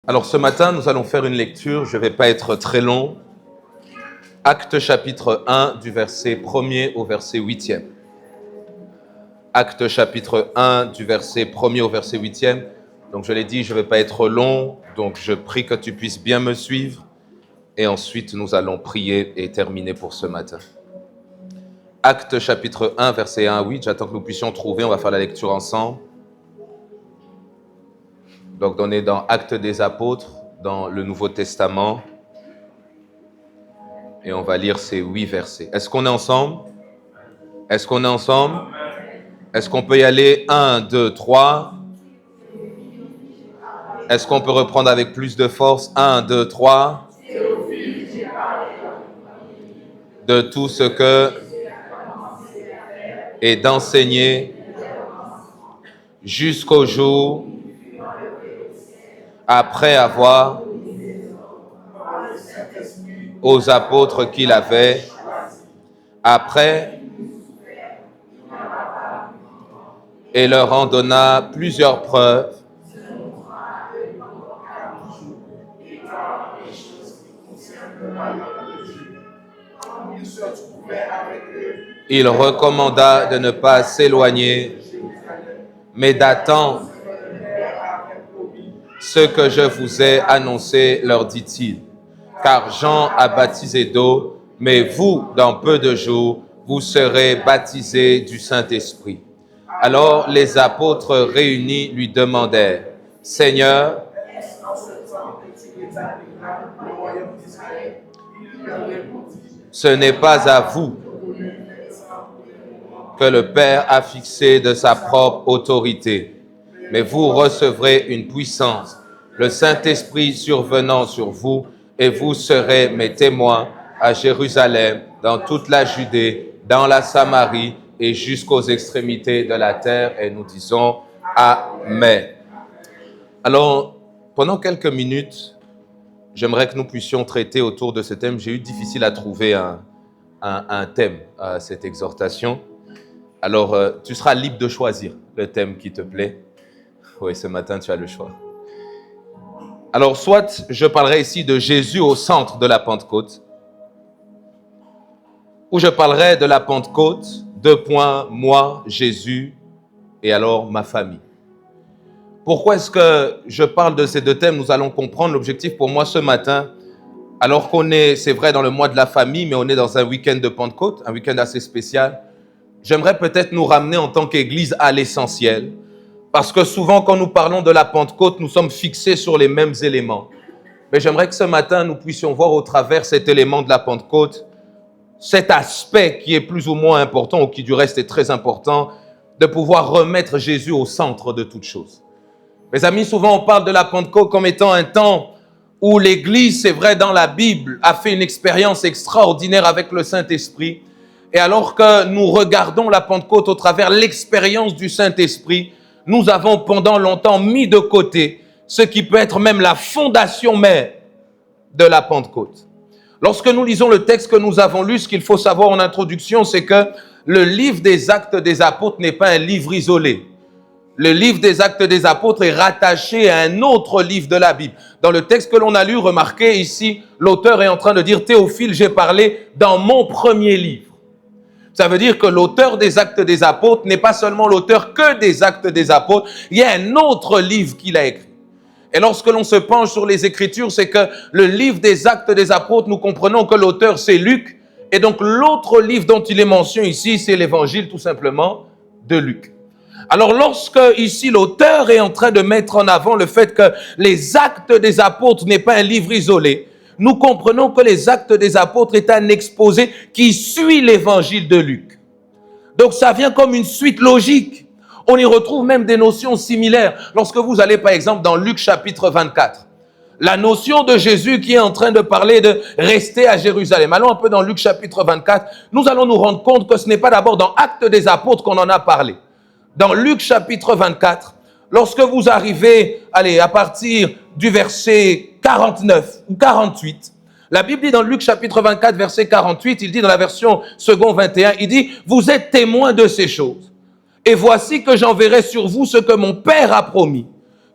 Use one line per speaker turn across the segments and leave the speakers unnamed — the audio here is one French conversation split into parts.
Alors ce matin, nous allons faire une lecture, je ne vais pas être très long. Actes chapitre 1 du verset 1er au verset 8e. Actes chapitre 1 du verset 1er au verset 8e. Donc je l'ai dit, je ne vais pas être long, donc je prie que tu puisses bien me suivre. Et ensuite, nous allons prier et terminer pour ce matin. Actes chapitre 1, verset 1 à 8. J'attends que nous puissions trouver, on va faire la lecture ensemble. Donc on est dans Actes des Apôtres, dans le Nouveau Testament. Et on va lire ces 8 versets. Est-ce qu'on est ensemble? Est-ce qu'on est ensemble? Est-ce qu'on peut y aller? 1, 2, 3. Est-ce qu'on peut reprendre avec plus de force? 1, 2, 3. De tout ce que et d'enseigner jusqu'au jour après avoir aux apôtres qu'il avait, après, et leur en donna plusieurs preuves, il recommanda de ne pas s'éloigner, mais d'attendre ce que je vous ai annoncé, leur dit-il. Car Jean a baptisé d'eau, mais vous, dans peu de jours, vous serez baptisés du Saint-Esprit. Alors les apôtres réunis lui demandèrent, « Seigneur, ce n'est pas à vous que le Père a fixé de sa propre autorité, mais vous recevrez une puissance, le Saint-Esprit survenant sur vous, et vous serez mes témoins à Jérusalem, dans toute la Judée, dans la Samarie et jusqu'aux extrémités de la terre. » Et nous disons Amen. Alors, pendant quelques minutes, j'aimerais que nous puissions traiter autour de ce thème. J'ai eu difficile à trouver un thème à cette exhortation. Alors, tu seras libre de choisir le thème qui te plaît. Oui, ce matin, tu as le choix. Alors, soit je parlerai ici de Jésus au centre de la Pentecôte, ou je parlerai de la Pentecôte, moi, Jésus, et alors ma famille. Pourquoi est-ce que je parle de ces deux thèmes? Nous allons comprendre l'objectif pour moi ce matin, alors qu'on est, c'est vrai, dans le mois de la famille, mais on est dans un week-end de Pentecôte, un week-end assez spécial. J'aimerais peut-être nous ramener en tant qu'Église à l'essentiel, parce que souvent, quand nous parlons de la Pentecôte, nous sommes fixés sur les mêmes éléments. Mais j'aimerais que ce matin, nous puissions voir au travers cet élément de la Pentecôte, cet aspect qui est plus ou moins important, ou qui du reste est très important, de pouvoir remettre Jésus au centre de toute chose. Mes amis, souvent on parle de la Pentecôte comme étant un temps où l'Église, c'est vrai dans la Bible, a fait une expérience extraordinaire avec le Saint-Esprit. Et alors que nous regardons la Pentecôte au travers l'expérience du Saint-Esprit, nous avons pendant longtemps mis de côté ce qui peut être même la fondation même de la Pentecôte. Lorsque nous lisons le texte que nous avons lu, ce qu'il faut savoir en introduction, c'est que le livre des Actes des Apôtres n'est pas un livre isolé. Le livre des Actes des Apôtres est rattaché à un autre livre de la Bible. Dans le texte que l'on a lu, remarquez ici, l'auteur est en train de dire « Théophile, j'ai parlé dans mon premier livre ». Ça veut dire que l'auteur des Actes des Apôtres n'est pas seulement l'auteur que des Actes des Apôtres, il y a un autre livre qu'il a écrit. Et lorsque l'on se penche sur les Écritures, c'est que le livre des Actes des Apôtres, nous comprenons que l'auteur c'est Luc, et donc l'autre livre dont il est mention ici, c'est l'Évangile tout simplement de Luc. Alors lorsque ici l'auteur est en train de mettre en avant le fait que les Actes des Apôtres n'est pas un livre isolé, nous comprenons que les Actes des Apôtres est un exposé qui suit l'Évangile de Luc. Donc ça vient comme une suite logique. On y retrouve même des notions similaires. Lorsque vous allez par exemple dans Luc chapitre 24, la notion de Jésus qui est en train de parler de rester à Jérusalem. Allons un peu dans Luc chapitre 24, nous allons nous rendre compte que ce n'est pas d'abord dans Actes des Apôtres qu'on en a parlé. Dans Luc chapitre 24, lorsque vous arrivez, à partir du verset 49 ou 48, la Bible dit dans Luc chapitre 24, verset 48, il dit dans la version second 21, il dit « Vous êtes témoins de ces choses. Et voici que j'enverrai sur vous ce que mon Père a promis.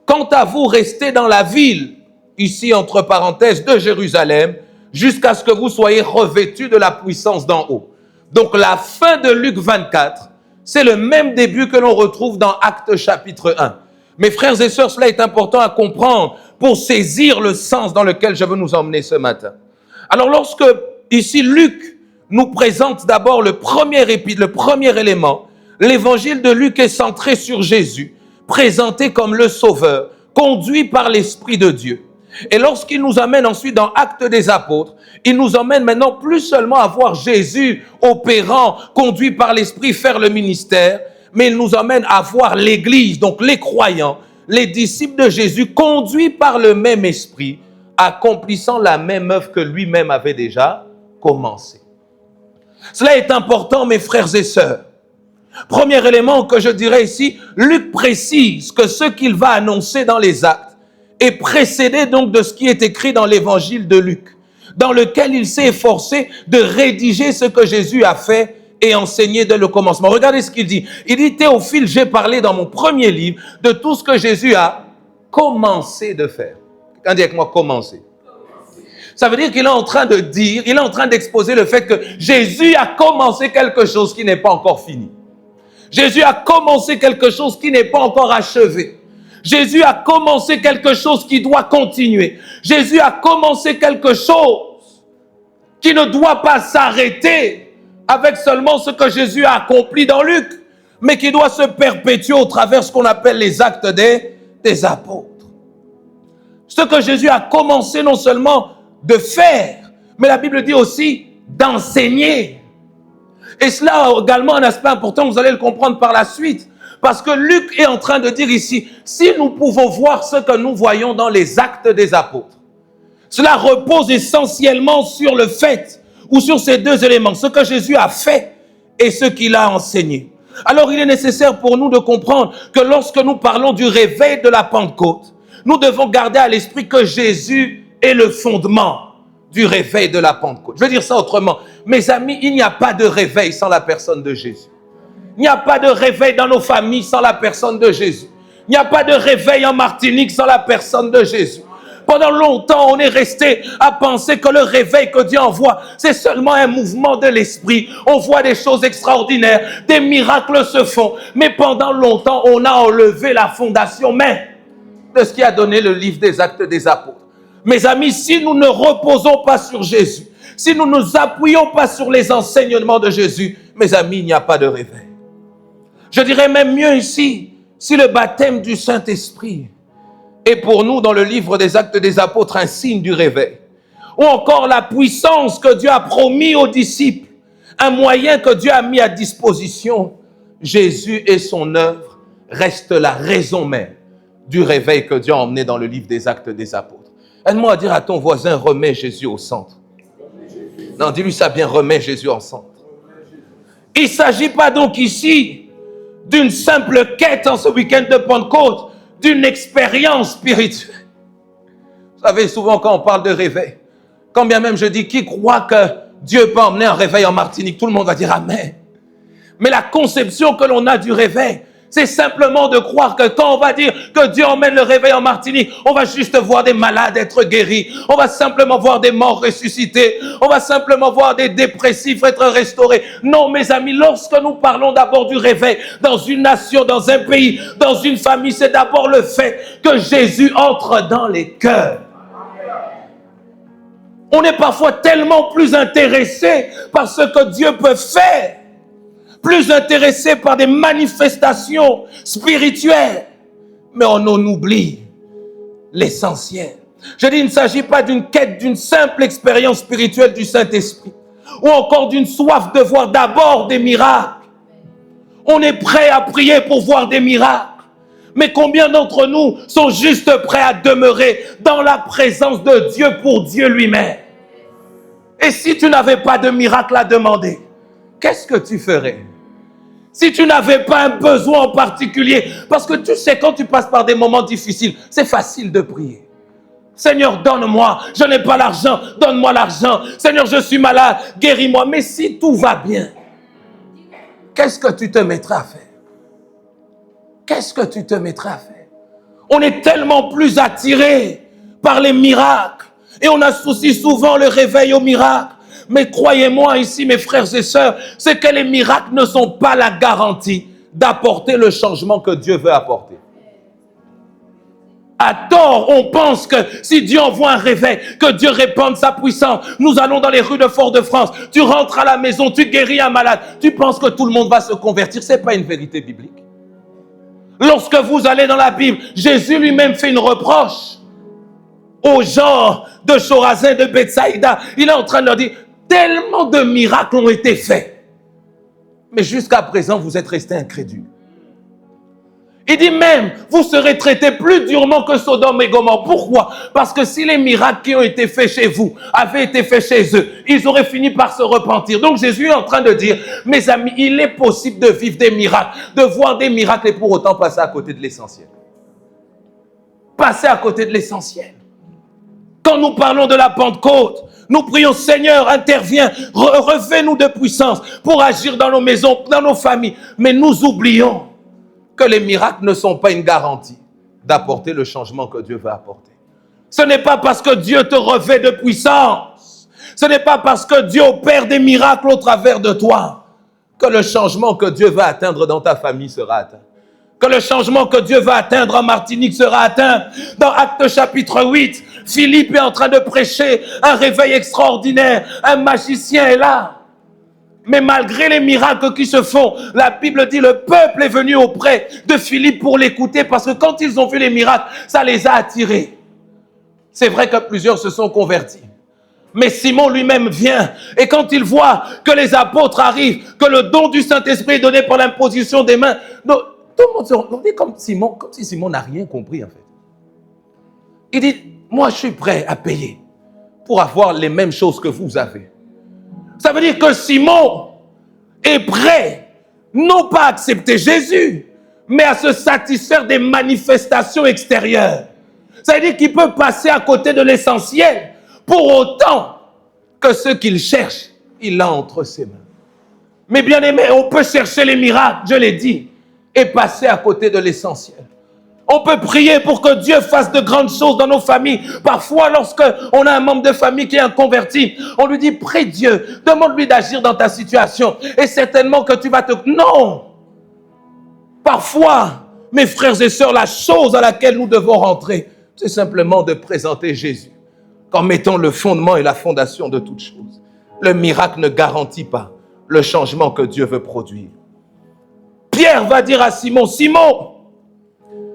Quant à vous, restez dans la ville ici entre parenthèses, de Jérusalem, jusqu'à ce que vous soyez revêtus de la puissance d'en haut. Donc la fin de Luc 24, c'est le même début que l'on retrouve dans Actes chapitre 1. Mes frères et sœurs, cela est important à comprendre pour saisir le sens dans lequel je veux nous emmener ce matin. Alors lorsque ici Luc nous présente d'abord le premier élément, l'évangile de Luc est centré sur Jésus, présenté comme le Sauveur, conduit par l'Esprit de Dieu. Et lorsqu'il nous amène ensuite dans Actes des Apôtres, il nous emmène maintenant plus seulement à voir Jésus opérant, conduit par l'Esprit, faire le ministère, mais il nous emmène à voir l'Église, donc les croyants, les disciples de Jésus, conduits par le même Esprit, accomplissant la même œuvre que lui-même avait déjà commencée. Cela est important, mes frères et sœurs. Premier élément que je dirais ici, Luc précise que ce qu'il va annoncer dans les actes est précédé donc de ce qui est écrit dans l'évangile de Luc, dans lequel il s'est efforcé de rédiger ce que Jésus a fait et enseigné dès le commencement. Regardez ce qu'il dit. Il dit, Théophile, j'ai parlé dans mon premier livre de tout ce que Jésus a commencé de faire. Quelqu'un dit avec moi, commencer. Ça veut dire qu'il est en train de dire, il est en train d'exposer le fait que Jésus a commencé quelque chose qui n'est pas encore fini. Jésus a commencé quelque chose qui n'est pas encore achevé. Jésus a commencé quelque chose qui doit continuer. Jésus a commencé quelque chose qui ne doit pas s'arrêter avec seulement ce que Jésus a accompli dans Luc, mais qui doit se perpétuer au travers de ce qu'on appelle les actes des apôtres. Ce que Jésus a commencé non seulement de faire, mais la Bible dit aussi d'enseigner. Et cela a également un aspect important, vous allez le comprendre par la suite. Parce que Luc est en train de dire ici, si nous pouvons voir ce que nous voyons dans les actes des apôtres, cela repose essentiellement sur le fait, ou sur ces deux éléments, ce que Jésus a fait et ce qu'il a enseigné. Alors il est nécessaire pour nous de comprendre que lorsque nous parlons du réveil de la Pentecôte, nous devons garder à l'esprit que Jésus est le fondement du réveil de la Pentecôte. Je veux dire ça autrement. Mes amis, il n'y a pas de réveil sans la personne de Jésus. Il n'y a pas de réveil dans nos familles sans la personne de Jésus. Il n'y a pas de réveil en Martinique sans la personne de Jésus. Pendant longtemps, on est resté à penser que le réveil que Dieu envoie, c'est seulement un mouvement de l'esprit. On voit des choses extraordinaires, des miracles se font. Mais pendant longtemps, on a enlevé la fondation même de ce qui a donné le livre des Actes des Apôtres. Mes amis, si nous ne reposons pas sur Jésus, si nous ne nous appuyons pas sur les enseignements de Jésus, mes amis, il n'y a pas de réveil. Je dirais même mieux ici, si le baptême du Saint-Esprit est pour nous dans le livre des Actes des Apôtres un signe du réveil, ou encore la puissance que Dieu a promis aux disciples, un moyen que Dieu a mis à disposition, Jésus et son œuvre restent la raison même du réveil que Dieu a emmené dans le livre des Actes des Apôtres. Aide-moi à dire à ton voisin, remets Jésus au centre. Non, dis-lui ça bien, remets Jésus au centre. Il ne s'agit pas donc ici d'une simple quête en ce week-end de Pentecôte, d'une expérience spirituelle. Vous savez, souvent quand on parle de réveil, quand bien même je dis qui croit que Dieu peut emmener un réveil en Martinique, tout le monde va dire Amen. Mais la conception que l'on a du réveil, c'est simplement de croire que quand on va dire que Dieu emmène le réveil en Martinique, on va juste voir des malades être guéris. On va simplement voir des morts ressuscités. On va simplement voir des dépressifs être restaurés. Non, mes amis, lorsque nous parlons d'abord du réveil dans une nation, dans un pays, dans une famille, c'est d'abord le fait que Jésus entre dans les cœurs. On est parfois tellement plus intéressé par ce que Dieu peut faire, plus intéressé par des manifestations spirituelles, mais on en oublie l'essentiel. Je dis, il ne s'agit pas d'une quête, d'une simple expérience spirituelle du Saint-Esprit, ou encore d'une soif de voir d'abord des miracles. On est prêt à prier pour voir des miracles, mais combien d'entre nous sont juste prêts à demeurer dans la présence de Dieu pour Dieu lui-même? Et si tu n'avais pas de miracle à demander, qu'est-ce que tu ferais? Si tu n'avais pas un besoin en particulier, parce que tu sais, quand tu passes par des moments difficiles, c'est facile de prier. Seigneur, donne-moi, je n'ai pas l'argent, donne-moi l'argent. Seigneur, je suis malade, guéris-moi. Mais si tout va bien, qu'est-ce que tu te mettras à faire? Qu'est-ce que tu te mettras à faire? On est tellement plus attiré par les miracles. Et on associe souvent le réveil au miracle. Mais croyez-moi ici, mes frères et sœurs, c'est que les miracles ne sont pas la garantie d'apporter le changement que Dieu veut apporter. À tort, on pense que si Dieu envoie un réveil, que Dieu répande sa puissance. Nous allons dans les rues de Fort-de-France, tu rentres à la maison, tu guéris un malade, tu penses que tout le monde va se convertir. Ce n'est pas une vérité biblique. Lorsque vous allez dans la Bible, Jésus lui-même fait une reproche aux gens de Chorazin, de Bethsaïda. Il est en train de leur dire, tellement de miracles ont été faits. Mais jusqu'à présent, vous êtes restés incrédules. Il dit même, vous serez traités plus durement que Sodome et Gomorrhe. Pourquoi? Parce que si les miracles qui ont été faits chez vous avaient été faits chez eux, ils auraient fini par se repentir. Donc Jésus est en train de dire, mes amis, il est possible de vivre des miracles, de voir des miracles et pour autant passer à côté de l'essentiel. Passer à côté de l'essentiel. Quand nous parlons de la Pentecôte, nous prions, Seigneur, interviens, refais-nous de puissance pour agir dans nos maisons, dans nos familles. Mais nous oublions que les miracles ne sont pas une garantie d'apporter le changement que Dieu veut apporter. Ce n'est pas parce que Dieu te revêt de puissance, ce n'est pas parce que Dieu opère des miracles au travers de toi que le changement que Dieu va atteindre dans ta famille sera atteint. Que le changement que Dieu va atteindre en Martinique sera atteint. Dans Actes chapitre 8, Philippe est en train de prêcher un réveil extraordinaire. Un magicien est là. Mais malgré les miracles qui se font, la Bible dit le peuple est venu auprès de Philippe pour l'écouter parce que quand ils ont vu les miracles, ça les a attirés. C'est vrai que plusieurs se sont convertis. Mais Simon lui-même vient et quand il voit que les apôtres arrivent, que le don du Saint-Esprit est donné par l'imposition des mains, donc, tout le monde se regarde comme si Simon n'a rien compris en fait. Il dit, moi je suis prêt à payer pour avoir les mêmes choses que vous avez. Ça veut dire que Simon est prêt, non pas à accepter Jésus, mais à se satisfaire des manifestations extérieures. Ça veut dire qu'il peut passer à côté de l'essentiel, pour autant que ce qu'il cherche, il l'a entre ses mains. Mais bien aimé, on peut chercher les miracles, je l'ai dit, et passer à côté de l'essentiel. On peut prier pour que Dieu fasse de grandes choses dans nos familles. Parfois, lorsqu'on a un membre de famille qui est inconverti, on lui dit, prie Dieu, demande-lui d'agir dans ta situation. Et certainement que tu vas te... Non! Parfois, mes frères et sœurs, la chose à laquelle nous devons rentrer, c'est simplement de présenter Jésus comme étant le fondement et la fondation de toutes choses. Le miracle ne garantit pas le changement que Dieu veut produire. Pierre va dire à Simon, Simon,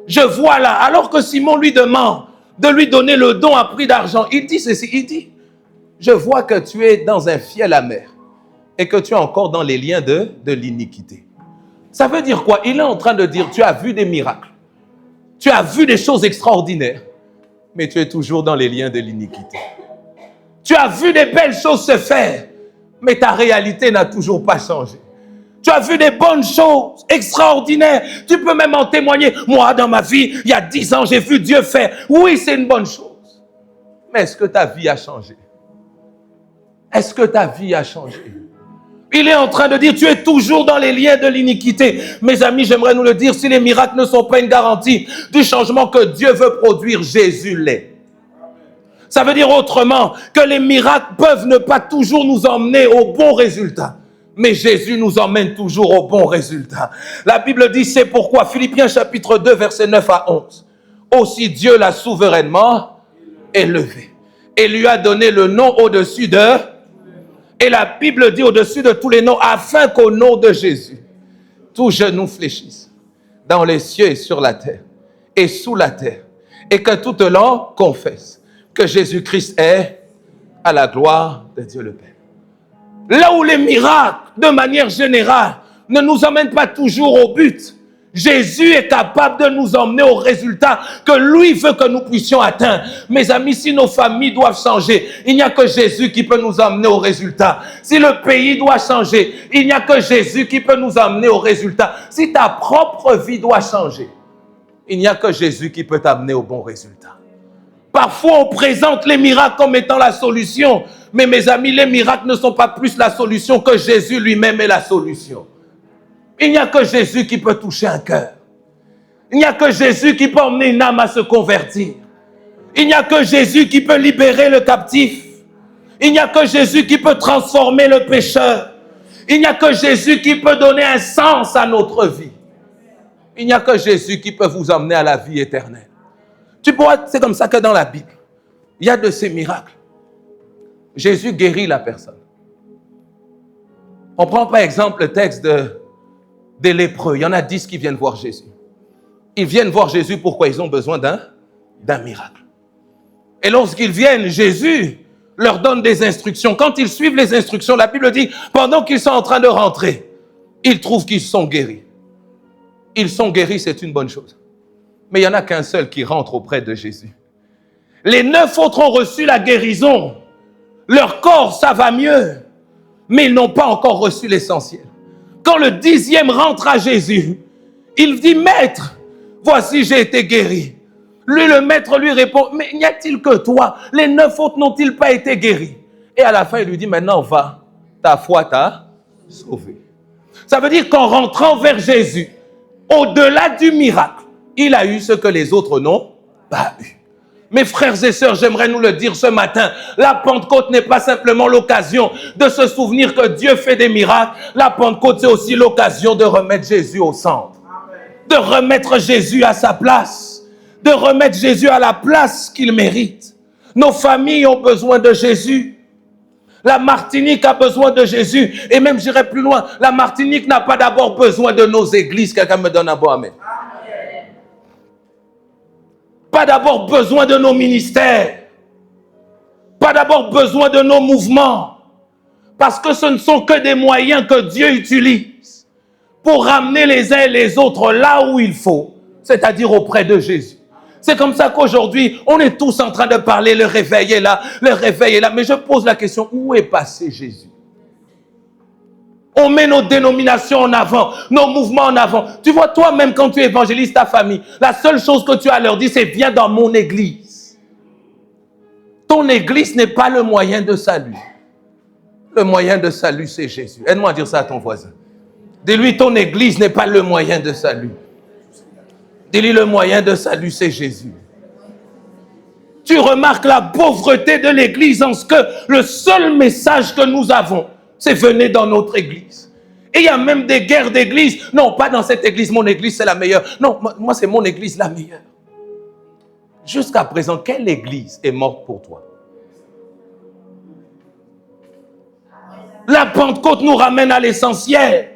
je vois là, alors que Simon lui demande de lui donner le don à prix d'argent, il dit ceci, il dit, je vois que tu es dans un fiel amer et que tu es encore dans les liens de l'iniquité. Ça veut dire quoi? Il est en train de dire, tu as vu des miracles, tu as vu des choses extraordinaires, mais tu es toujours dans les liens de l'iniquité. Tu as vu des belles choses se faire, mais ta réalité n'a toujours pas changé. Tu as vu des bonnes choses extraordinaires. Tu peux même en témoigner. Moi, dans ma vie, il y a 10 ans, j'ai vu Dieu faire. Oui, c'est une bonne chose. Mais est-ce que ta vie a changé? Est-ce que ta vie a changé? Il est en train de dire, tu es toujours dans les liens de l'iniquité. Mes amis, j'aimerais nous le dire, si les miracles ne sont pas une garantie du changement que Dieu veut produire, Jésus l'est. Ça veut dire autrement que les miracles peuvent ne pas toujours nous emmener au bon résultat. Mais Jésus nous emmène toujours au bon résultat. La Bible dit, c'est pourquoi, Philippiens chapitre 2, versets 9 à 11. Aussi Dieu l'a souverainement élevé et lui a donné le nom au-dessus de... Et la Bible dit au-dessus de tous les noms, afin qu'au nom de Jésus, tous genoux fléchissent dans les cieux et sur la terre et sous la terre, et que toute langue confesse que Jésus-Christ est à la gloire de Dieu le Père. Là où les miracles, de manière générale, ne nous emmènent pas toujours au but, Jésus est capable de nous emmener au résultat que lui veut que nous puissions atteindre. Mes amis, si nos familles doivent changer, il n'y a que Jésus qui peut nous emmener au résultat. Si le pays doit changer, il n'y a que Jésus qui peut nous emmener au résultat. Si ta propre vie doit changer, il n'y a que Jésus qui peut t'amener au bon résultat. Parfois, on présente les miracles comme étant la solution. Mais mes amis, les miracles ne sont pas plus la solution que Jésus lui-même est la solution. Il n'y a que Jésus qui peut toucher un cœur. Il n'y a que Jésus qui peut emmener une âme à se convertir. Il n'y a que Jésus qui peut libérer le captif. Il n'y a que Jésus qui peut transformer le pécheur. Il n'y a que Jésus qui peut donner un sens à notre vie. Il n'y a que Jésus qui peut vous emmener à la vie éternelle. Tu vois, c'est comme ça que dans la Bible, il y a de ces miracles. Jésus guérit la personne. On prend par exemple le texte des lépreux. Il y en a 10 qui viennent voir Jésus. Ils viennent voir Jésus pourquoi ils ont besoin d'un miracle. Et lorsqu'ils viennent, Jésus leur donne des instructions. Quand ils suivent les instructions, la Bible dit, pendant qu'ils sont en train de rentrer, ils trouvent qu'ils sont guéris. Ils sont guéris, c'est une bonne chose. Mais il n'y en a qu'un seul qui rentre auprès de Jésus. Les 9 autres ont reçu la guérison. Leur corps, ça va mieux. Mais ils n'ont pas encore reçu l'essentiel. Quand le 10e rentre à Jésus, il dit, Maître, voici j'ai été guéri. Lui, le maître lui répond, mais n'y a-t-il que toi? Les 9 autres n'ont-ils pas été guéris? Et à la fin, il lui dit, maintenant va, ta foi t'a sauvé. Ça veut dire qu'en rentrant vers Jésus, au-delà du miracle, il a eu ce que les autres n'ont pas eu. Mes frères et sœurs, j'aimerais nous le dire ce matin, la Pentecôte n'est pas simplement l'occasion de se souvenir que Dieu fait des miracles. La Pentecôte, c'est aussi l'occasion de remettre Jésus au centre, de remettre Jésus à sa place, de remettre Jésus à la place qu'il mérite. Nos familles ont besoin de Jésus. La Martinique a besoin de Jésus. Et même, j'irai plus loin, la Martinique n'a pas d'abord besoin de nos églises. Quelqu'un me donne un bon amen. Pas d'abord besoin de nos ministères. Pas d'abord besoin de nos mouvements. Parce que ce ne sont que des moyens que Dieu utilise pour ramener les uns et les autres là où il faut, c'est-à-dire auprès de Jésus. C'est comme ça qu'aujourd'hui, on est tous en train de parler, le réveil est là, le réveil est là. Mais je pose la question, où est passé Jésus? On met nos dénominations en avant, nos mouvements en avant. Tu vois, toi-même, quand tu évangélises ta famille, la seule chose que tu as à leur dire, c'est viens dans mon église. Ton église n'est pas le moyen de salut. Le moyen de salut, c'est Jésus. Aide-moi à dire ça à ton voisin. Dis-lui, ton église n'est pas le moyen de salut. Dis-lui, le moyen de salut, c'est Jésus. Tu remarques la pauvreté de l'église en ce que le seul message que nous avons, c'est venez dans notre église. Et il y a même des guerres d'église. Non, pas dans cette église, mon église c'est la meilleure. Non, moi c'est mon église la meilleure. Jusqu'à présent, quelle église est morte pour toi? La Pentecôte nous ramène à l'essentiel.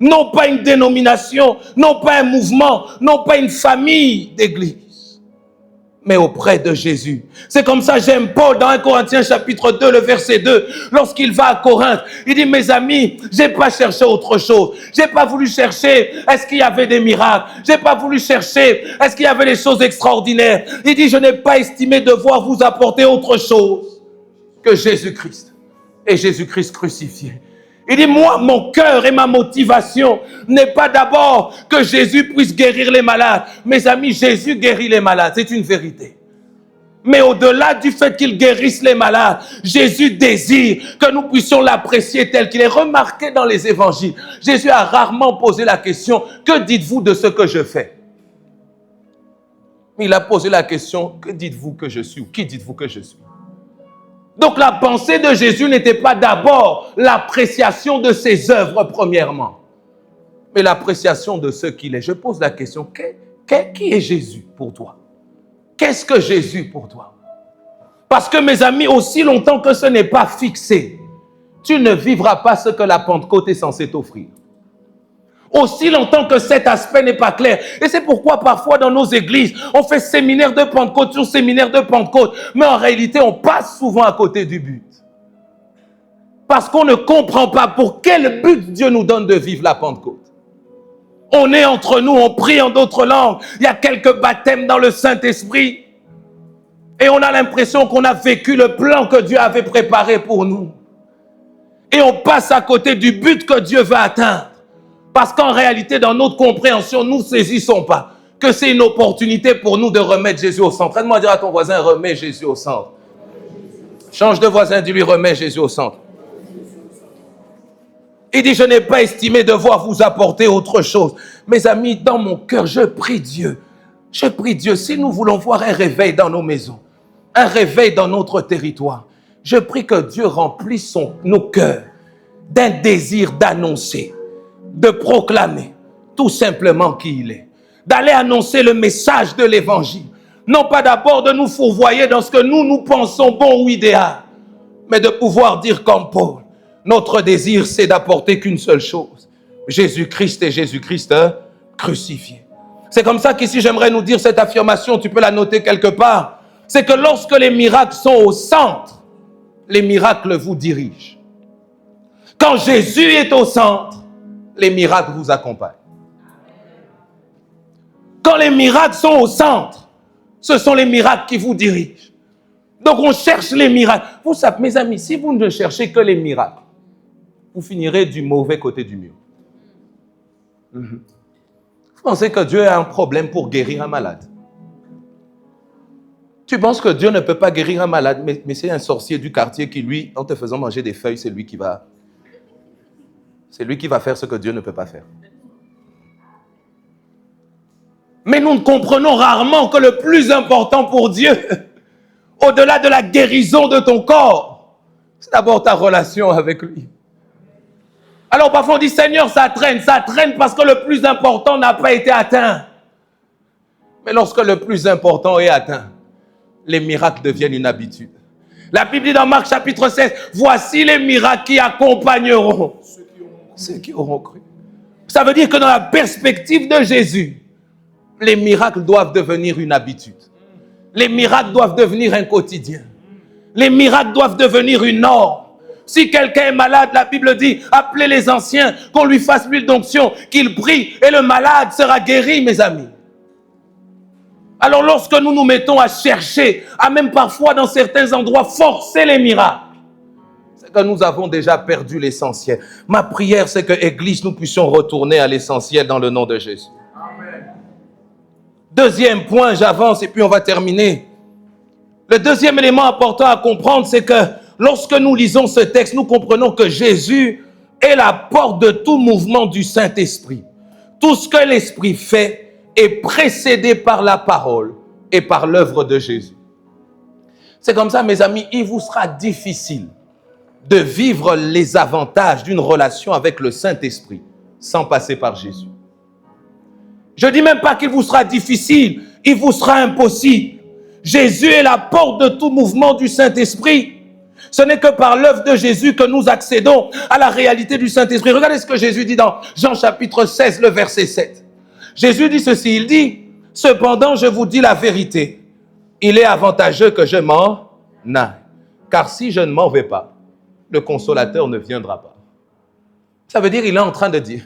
Non pas une dénomination, non pas un mouvement, non pas une famille d'église, mais auprès de Jésus. C'est comme ça, j'aime Paul dans 1 Corinthiens chapitre 2, le verset 2, lorsqu'il va à Corinthe, il dit, mes amis, j'ai pas cherché autre chose. J'ai pas voulu chercher, est-ce qu'il y avait des miracles? J'ai pas voulu chercher, est-ce qu'il y avait des choses extraordinaires? Il dit, je n'ai pas estimé devoir vous apporter autre chose que Jésus-Christ. Et Jésus-Christ crucifié. Il dit, moi, mon cœur et ma motivation n'est pas d'abord que Jésus puisse guérir les malades. Mes amis, Jésus guérit les malades, c'est une vérité. Mais au-delà du fait qu'il guérisse les malades, Jésus désire que nous puissions l'apprécier tel qu'il est. Remarqué dans les évangiles, Jésus a rarement posé la question, que dites-vous de ce que je fais? Il a posé la question, que dites-vous que je suis ou qui dites-vous que je suis? Donc la pensée de Jésus n'était pas d'abord l'appréciation de ses œuvres premièrement, mais l'appréciation de ce qu'il est. Je pose la question, qui est Jésus pour toi? Qu'est-ce que Jésus pour toi? Parce que mes amis, aussi longtemps que ce n'est pas fixé, tu ne vivras pas ce que la Pentecôte est censée t'offrir. Aussi longtemps que cet aspect n'est pas clair. Et c'est pourquoi parfois dans nos églises, on fait séminaire de Pentecôte sur séminaire de Pentecôte. Mais en réalité, on passe souvent à côté du but. Parce qu'on ne comprend pas pour quel but Dieu nous donne de vivre la Pentecôte. On est entre nous, on prie en d'autres langues. Il y a quelques baptêmes dans le Saint-Esprit. Et on a l'impression qu'on a vécu le plan que Dieu avait préparé pour nous. Et on passe à côté du but que Dieu veut atteindre. Parce qu'en réalité, dans notre compréhension, nous ne saisissons pas que c'est une opportunité pour nous de remettre Jésus au centre. Aide-moi à dire à ton voisin, remets Jésus au centre. Change de voisin, dis-lui, remets Jésus au centre. Il dit, je n'ai pas estimé devoir vous apporter autre chose. Mes amis, dans mon cœur, je prie Dieu. Je prie Dieu, si nous voulons voir un réveil dans nos maisons, un réveil dans notre territoire. Je prie que Dieu remplisse nos cœurs d'un désir d'annoncer, de proclamer tout simplement qui il est. D'aller annoncer le message de l'évangile. Non pas d'abord de nous fourvoyer dans ce que nous pensons bon ou idéal, mais de pouvoir dire comme Paul, notre désir c'est d'apporter qu'une seule chose, Jésus-Christ et Jésus-Christ crucifié. C'est comme ça qu'ici j'aimerais nous dire cette affirmation, tu peux la noter quelque part, c'est que lorsque les miracles sont au centre, les miracles vous dirigent. Quand Jésus est au centre, les miracles vous accompagnent. Quand les miracles sont au centre, ce sont les miracles qui vous dirigent. Donc on cherche les miracles. Vous savez, mes amis, si vous ne cherchez que les miracles, vous finirez du mauvais côté du mur. Vous pensez que Dieu a un problème pour guérir un malade? Tu penses que Dieu ne peut pas guérir un malade, mais c'est un sorcier du quartier qui, lui, en te faisant manger des feuilles, c'est lui qui va faire ce que Dieu ne peut pas faire. Mais nous comprenons rarement que le plus important pour Dieu, au-delà de la guérison de ton corps, c'est d'abord ta relation avec lui. Alors parfois on dit, Seigneur, ça traîne parce que le plus important n'a pas été atteint. Mais lorsque le plus important est atteint, les miracles deviennent une habitude. La Bible dit dans Marc chapitre 16, voici les miracles qui accompagneront ceux qui auront cru. Ça veut dire que dans la perspective de Jésus, les miracles doivent devenir une habitude. Les miracles doivent devenir un quotidien. Les miracles doivent devenir une norme. Si quelqu'un est malade, la Bible dit, appelez les anciens, qu'on lui fasse l'huile d'onction, qu'il prie, et le malade sera guéri, mes amis. Alors lorsque nous nous mettons à chercher, à même parfois dans certains endroits forcer les miracles, c'est que nous avons déjà perdu l'essentiel. Ma prière, c'est que Église, nous puissions retourner à l'essentiel dans le nom de Jésus. Amen. Deuxième point, j'avance et puis on va terminer. Le deuxième élément important à comprendre, c'est que lorsque nous lisons ce texte, nous comprenons que Jésus est la porte de tout mouvement du Saint-Esprit. Tout ce que l'Esprit fait est précédé par la parole et par l'œuvre de Jésus. C'est comme ça, mes amis, il vous sera difficile de vivre les avantages d'une relation avec le Saint-Esprit sans passer par Jésus. Je ne dis même pas qu'il vous sera difficile, il vous sera impossible. Jésus est la porte de tout mouvement du Saint-Esprit. Ce n'est que par l'œuvre de Jésus que nous accédons à la réalité du Saint-Esprit. Regardez ce que Jésus dit dans Jean chapitre 16, le verset 7. Jésus dit ceci, il dit, « Cependant, je vous dis la vérité, il est avantageux que je m'en aille, car si je ne m'en vais pas, le consolateur ne viendra pas. » Ça veut dire, il est en train de dire,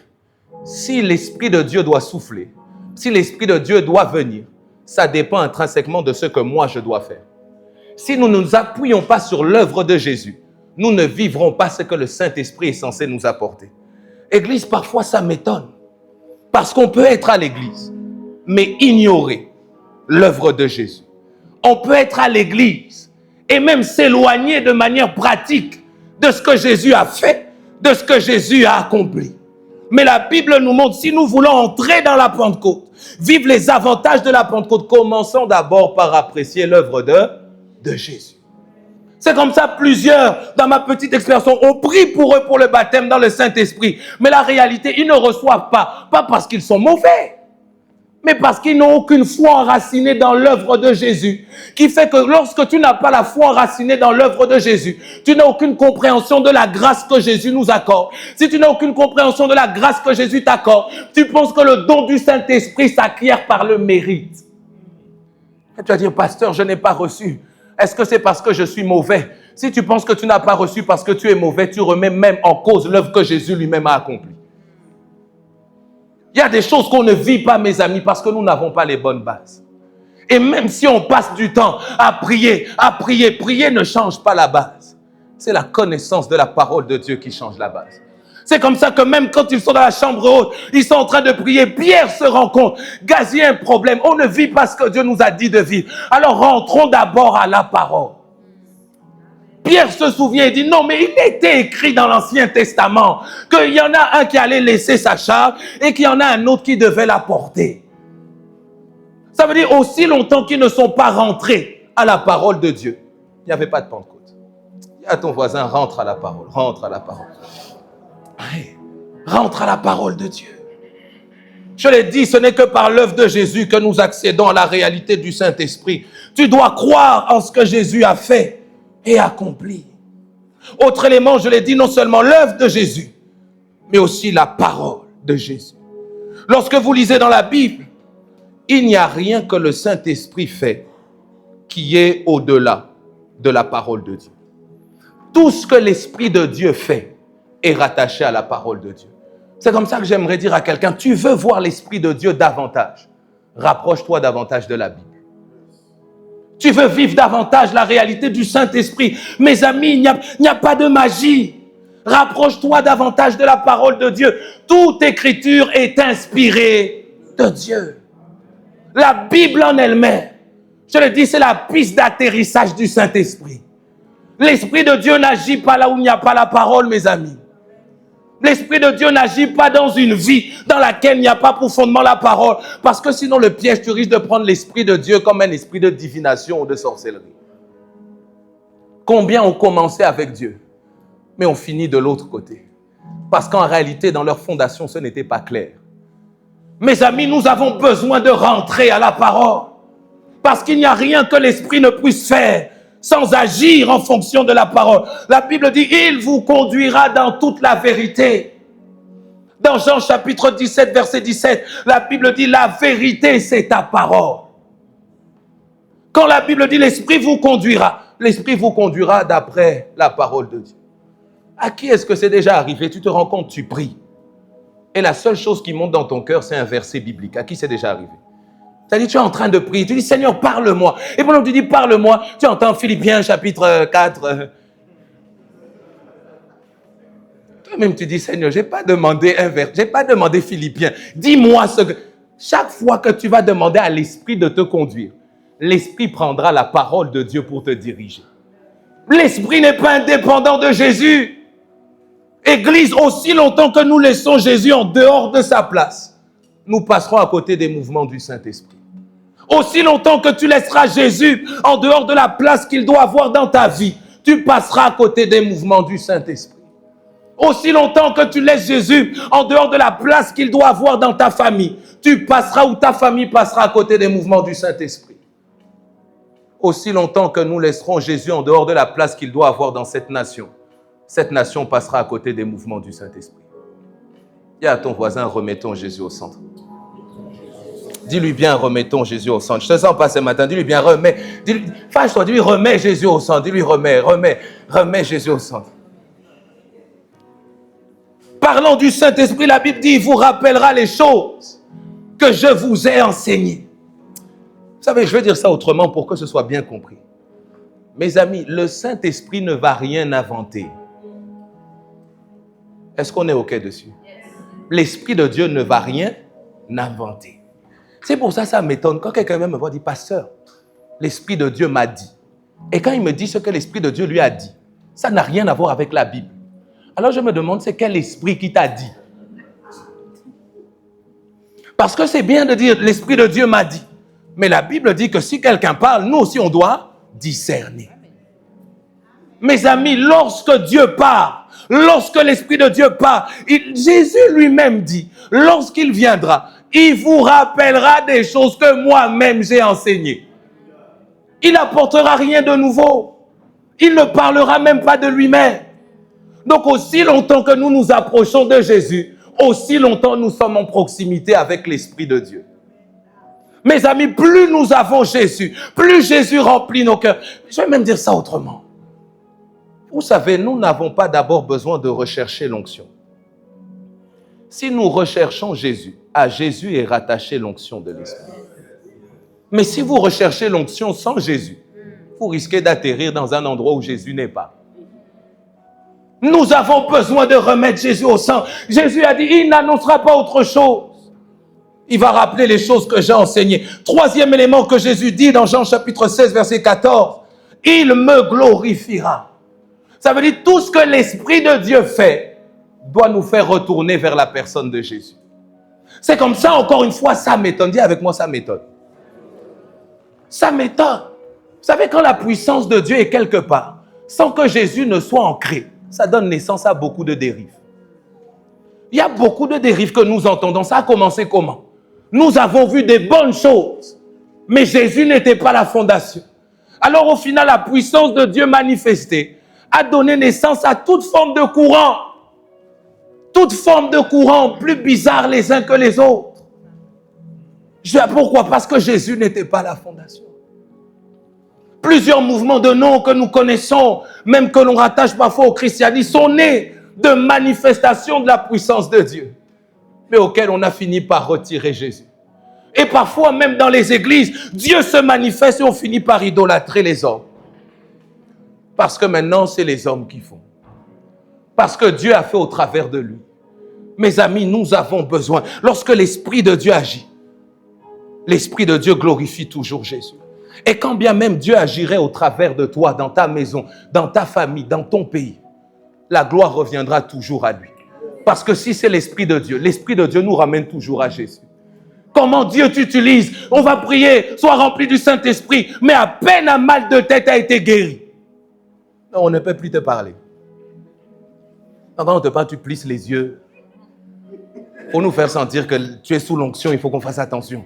si l'Esprit de Dieu doit souffler, si l'Esprit de Dieu doit venir, ça dépend intrinsèquement de ce que moi je dois faire. Si nous ne nous appuyons pas sur l'œuvre de Jésus, nous ne vivrons pas ce que le Saint-Esprit est censé nous apporter. Église, parfois ça m'étonne. Parce qu'on peut être à l'église, mais ignorer l'œuvre de Jésus. On peut être à l'église et même s'éloigner de manière pratique de ce que Jésus a fait, de ce que Jésus a accompli. Mais la Bible nous montre, si nous voulons entrer dans la Pentecôte, vivre les avantages de la Pentecôte, commençons d'abord par apprécier l'œuvre de Jésus. C'est comme ça, plusieurs, dans ma petite expérience, on prie pour eux pour le baptême dans le Saint-Esprit. Mais la réalité, ils ne reçoivent pas parce qu'ils sont mauvais, mais parce qu'ils n'ont aucune foi enracinée dans l'œuvre de Jésus. Qui fait que lorsque tu n'as pas la foi enracinée dans l'œuvre de Jésus, tu n'as aucune compréhension de la grâce que Jésus nous accorde. Si tu n'as aucune compréhension de la grâce que Jésus t'accorde, tu penses que le don du Saint-Esprit s'acquiert par le mérite. Et tu vas dire, pasteur, je n'ai pas reçu. Est-ce que c'est parce que je suis mauvais? Si tu penses que tu n'as pas reçu parce que tu es mauvais, tu remets même en cause l'œuvre que Jésus lui-même a accomplie. Il y a des choses qu'on ne vit pas, mes amis, parce que nous n'avons pas les bonnes bases. Et même si on passe du temps à prier, prier ne change pas la base. C'est la connaissance de la parole de Dieu qui change la base. C'est comme ça que même quand ils sont dans la chambre haute, ils sont en train de prier, Pierre se rend compte, gaz, il y a un problème, on ne vit pas ce que Dieu nous a dit de vivre. Alors rentrons d'abord à la parole. Pierre se souvient et dit, non, mais il était écrit dans l'Ancien Testament qu'il y en a un qui allait laisser sa charge et qu'il y en a un autre qui devait la porter. Ça veut dire aussi longtemps qu'ils ne sont pas rentrés à la parole de Dieu. Il n'y avait pas de Pentecôte. Dis à ton voisin, rentre à la parole, rentre à la parole. Ouais, rentre à la parole de Dieu. Je l'ai dit, ce n'est que par l'œuvre de Jésus que nous accédons à la réalité du Saint-Esprit. Tu dois croire en ce que Jésus a fait et accompli. Autre élément, je l'ai dit, non seulement l'œuvre de Jésus, mais aussi la parole de Jésus. Lorsque vous lisez dans la Bible, il n'y a rien que le Saint-Esprit fait qui est au-delà de la parole de Dieu. Tout ce que l'Esprit de Dieu fait est rattaché à la parole de Dieu. C'est comme ça que j'aimerais dire à quelqu'un, tu veux voir l'Esprit de Dieu davantage, rapproche-toi davantage de la Bible. Tu veux vivre davantage la réalité du Saint-Esprit. Mes amis, il n'y a pas de magie. Rapproche-toi davantage de la parole de Dieu. Toute écriture est inspirée de Dieu. La Bible en elle-même, je le dis, c'est la piste d'atterrissage du Saint-Esprit. L'Esprit de Dieu n'agit pas là où il n'y a pas la parole, mes amis. L'Esprit de Dieu n'agit pas dans une vie dans laquelle il n'y a pas pour fondement la parole. Parce que sinon, le piège, tu risques de prendre l'Esprit de Dieu comme un esprit de divination ou de sorcellerie. Combien ont commencé avec Dieu, mais ont fini de l'autre côté? Parce qu'en réalité, dans leur fondation, ce n'était pas clair. Mes amis, nous avons besoin de rentrer à la parole. Parce qu'il n'y a rien que l'Esprit ne puisse faire sans agir en fonction de la parole. La Bible dit, il vous conduira dans toute la vérité. Dans Jean chapitre 17, verset 17, la Bible dit, la vérité, c'est ta parole. Quand la Bible dit, l'Esprit vous conduira d'après la parole de Dieu. À qui est-ce que c'est déjà arrivé? Tu te rends compte, tu pries. Et la seule chose qui monte dans ton cœur, c'est un verset biblique. À qui c'est déjà arrivé? C'est-à-dire, tu es en train de prier, tu dis, Seigneur, parle-moi. Et pendant que tu dis, parle-moi, tu entends Philippiens chapitre 4. Toi-même, tu dis, Seigneur, je n'ai pas demandé un verset, je n'ai pas demandé Philippiens. Dis-moi ce que... Chaque fois que tu vas demander à l'Esprit de te conduire, l'Esprit prendra la parole de Dieu pour te diriger. L'Esprit n'est pas indépendant de Jésus. Église, aussi longtemps que nous laissons Jésus en dehors de sa place, nous passerons à côté des mouvements du Saint-Esprit. Aussi longtemps que tu laisseras Jésus en dehors de la place qu'il doit avoir dans ta vie, tu passeras à côté des mouvements du Saint-Esprit. Aussi longtemps que tu laisses Jésus en dehors de la place qu'il doit avoir dans ta famille, tu passeras ou ta famille passera à côté des mouvements du Saint-Esprit. Aussi longtemps que nous laisserons Jésus en dehors de la place qu'il doit avoir dans cette nation passera à côté des mouvements du Saint-Esprit. Dis à ton voisin, remettons Jésus au centre. Dis-lui bien, remettons Jésus au centre. Je te sens pas ce matin, dis-lui bien, fâche-toi, dis-lui, remets Jésus au centre. Dis-lui, remets Jésus au centre. Parlant du Saint-Esprit, la Bible dit, il vous rappellera les choses que je vous ai enseignées. Vous savez, je vais dire ça autrement pour que ce soit bien compris. Mes amis, le Saint-Esprit ne va rien inventer. Est-ce qu'on est OK dessus? L'Esprit de Dieu ne va rien inventer. C'est pour ça, ça m'étonne. Quand quelqu'un me voit, dit, pasteur, l'Esprit de Dieu m'a dit. Et quand il me dit ce que l'Esprit de Dieu lui a dit, ça n'a rien à voir avec la Bible. Alors je me demande, c'est quel esprit qui t'a dit? Parce que c'est bien de dire, l'Esprit de Dieu m'a dit. Mais la Bible dit que si quelqu'un parle, nous aussi on doit discerner. Mes amis, lorsque Dieu parle, lorsque l'Esprit de Dieu parle, Jésus lui-même dit, lorsqu'il viendra, il vous rappellera des choses que moi-même j'ai enseignées. Il n'apportera rien de nouveau. Il ne parlera même pas de lui-même. Donc aussi longtemps que nous nous approchons de Jésus, aussi longtemps nous sommes en proximité avec l'Esprit de Dieu. Mes amis, plus nous avons Jésus, plus Jésus remplit nos cœurs. Je vais même dire ça autrement. Vous savez, nous n'avons pas d'abord besoin de rechercher l'onction. Si nous recherchons Jésus, à Jésus est rattachée l'onction de l'Esprit. Mais si vous recherchez l'onction sans Jésus, vous risquez d'atterrir dans un endroit où Jésus n'est pas. Nous avons besoin de remettre Jésus au centre. Jésus a dit, il n'annoncera pas autre chose. Il va rappeler les choses que j'ai enseignées. Troisième élément que Jésus dit dans Jean chapitre 16, verset 14, il me glorifiera. Ça veut dire tout ce que l'Esprit de Dieu fait doit nous faire retourner vers la personne de Jésus. C'est comme ça, encore une fois, ça m'étonne. Dis avec moi, ça m'étonne. Ça m'étonne. savez, quand la puissance de Dieu est quelque part, sans que Jésus ne soit ancré, ça donne naissance à beaucoup de dérives. Il y a beaucoup de dérives que nous entendons. Ça a commencé comment? Nous avons vu des bonnes choses, mais Jésus n'était pas la fondation. Alors au final, la puissance de Dieu manifestée a donné naissance à toute forme de courant. Toute forme de courant, plus bizarres les uns que les autres. Pourquoi? Parce que Jésus n'était pas la fondation. Plusieurs mouvements de noms que nous connaissons, même que l'on rattache parfois au christianisme, sont nés de manifestations de la puissance de Dieu, mais auxquelles on a fini par retirer Jésus. Et parfois, même dans les églises, Dieu se manifeste et on finit par idolâtrer les hommes. Parce que maintenant, c'est les hommes qui font. Parce que Dieu a fait au travers de lui. Mes amis, nous avons besoin. Lorsque l'Esprit de Dieu agit, l'Esprit de Dieu glorifie toujours Jésus. Et quand bien même Dieu agirait au travers de toi, dans ta maison, dans ta famille, dans ton pays, la gloire reviendra toujours à lui. Parce que si c'est l'Esprit de Dieu nous ramène toujours à Jésus. Comment Dieu t'utilise? On va prier, sois rempli du Saint-Esprit, mais à peine un mal de tête a été guéri. Non, on ne peut plus te parler. Quand on te parle, tu plisses les yeux. Pour nous faire sentir que tu es sous l'onction, il faut qu'on fasse attention.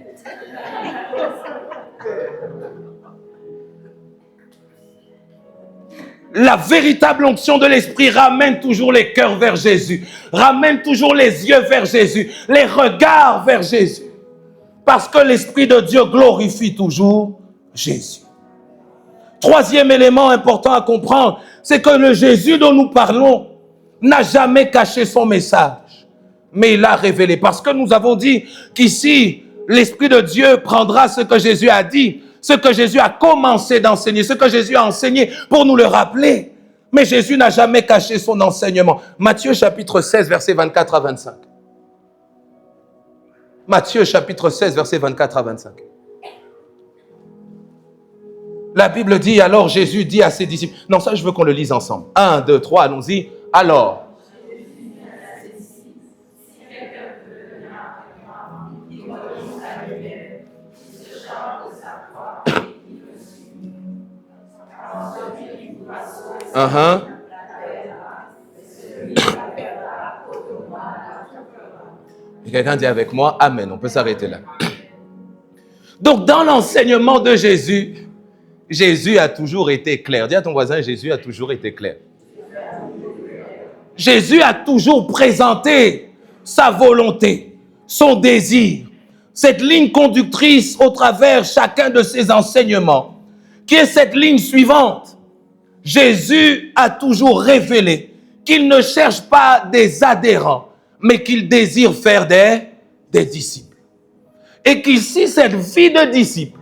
La véritable onction de l'Esprit ramène toujours les cœurs vers Jésus, ramène toujours les yeux vers Jésus, les regards vers Jésus. Parce que l'Esprit de Dieu glorifie toujours Jésus. Troisième élément important à comprendre, c'est que le Jésus dont nous parlons n'a jamais caché son message, mais il l'a révélé. Parce que nous avons dit qu'ici, l'Esprit de Dieu prendra ce que Jésus a dit, ce que Jésus a commencé d'enseigner, ce que Jésus a enseigné pour nous le rappeler. Mais Jésus n'a jamais caché son enseignement. Matthieu chapitre 16, versets 24 à 25. Matthieu chapitre 16, versets 24 à 25. La Bible dit, alors Jésus dit à ses disciples, non ça je veux qu'on le lise ensemble. 1, 2, 3, allons-y. Alors. Et quelqu'un dit avec moi, Amen. On peut s'arrêter là. Donc, dans l'enseignement de Jésus, Jésus a toujours été clair. Dis à ton voisin, Jésus a toujours été clair. Jésus a toujours présenté sa volonté, son désir, cette ligne conductrice au travers chacun de ses enseignements, qui est cette ligne suivante. Jésus a toujours révélé qu'il ne cherche pas des adhérents, mais qu'il désire faire des disciples. Et qu'ici, cette vie de disciple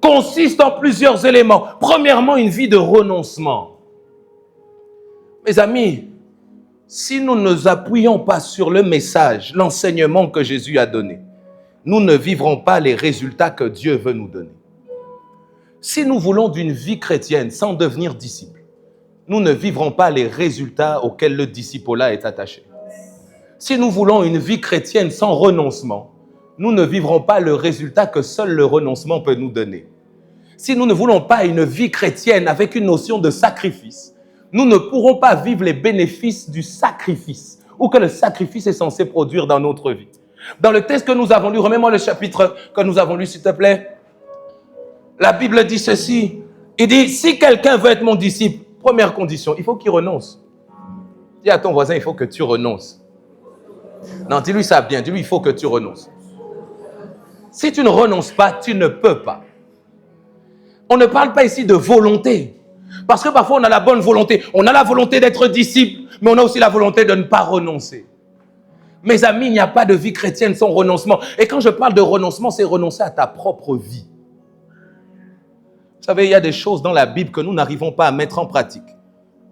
consiste en plusieurs éléments. Premièrement, une vie de renoncement. Mes amis, si nous ne nous appuyons pas sur le message, l'enseignement que Jésus a donné, nous ne vivrons pas les résultats que Dieu veut nous donner. Si nous voulons d'une vie chrétienne sans devenir disciple, nous ne vivrons pas les résultats auxquels le discipolat est attaché. Si nous voulons une vie chrétienne sans renoncement, nous ne vivrons pas le résultat que seul le renoncement peut nous donner. Si nous ne voulons pas une vie chrétienne avec une notion de sacrifice, nous ne pourrons pas vivre les bénéfices du sacrifice ou que le sacrifice est censé produire dans notre vie. Dans le texte que nous avons lu, remets-moi le chapitre que nous avons lu, s'il te plaît. La Bible dit ceci. Il dit, si quelqu'un veut être mon disciple, première condition, il faut qu'il renonce. Dis à ton voisin, il faut que tu renonces. Non, dis-lui ça bien. Dis-lui, il faut que tu renonces. Si tu ne renonces pas, tu ne peux pas. On ne parle pas ici de volonté. Parce que parfois, on a la bonne volonté. On a la volonté d'être disciple, mais on a aussi la volonté de ne pas renoncer. Mes amis, il n'y a pas de vie chrétienne sans renoncement. Et quand je parle de renoncement, c'est renoncer à ta propre vie. Vous savez, il y a des choses dans la Bible que nous n'arrivons pas à mettre en pratique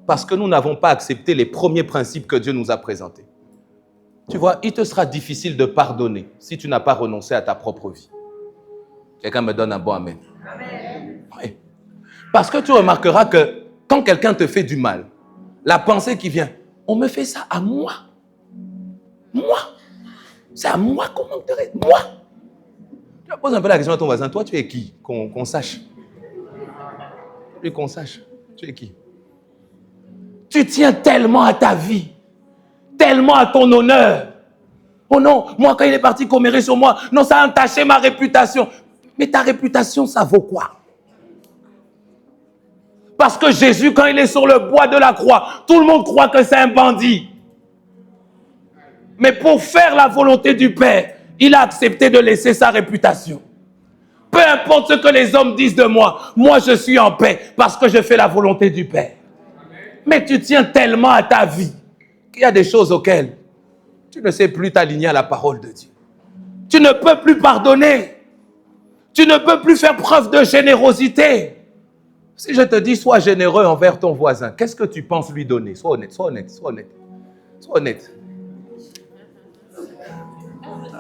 parce que nous n'avons pas accepté les premiers principes que Dieu nous a présentés. Tu vois, il te sera difficile de pardonner si tu n'as pas renoncé à ta propre vie. Quelqu'un me donne un bon amen. Amen. Oui. Parce que tu remarqueras que quand quelqu'un te fait du mal, la pensée qui vient, on me fait ça à moi. Moi. C'est à moi qu'on m'intéresse. Moi. Tu vas poser un peu la question à ton voisin, toi tu es qui? Qu'on sache. Puis qu'on sache, tu es qui?
Tu tiens tellement à ta vie, tellement à ton honneur. Oh non, moi quand il est parti commérer sur moi, non, ça a entaché ma réputation. Mais ta réputation, ça vaut quoi? Parce que Jésus, quand il est sur le bois de la croix, tout le monde croit que c'est un bandit. Mais pour faire la volonté du Père, il a accepté de laisser sa réputation. Peu importe ce que les hommes disent de moi, moi je suis en paix parce que je fais la volonté du Père. Mais tu tiens tellement à ta vie qu'il y a des choses auxquelles tu ne sais plus t'aligner à la parole de Dieu. Tu ne peux plus pardonner. Tu ne peux plus faire preuve de générosité. Si je te dis, sois généreux envers ton voisin, qu'est-ce que tu penses lui donner? Sois honnête, sois honnête, sois honnête. Sois honnête.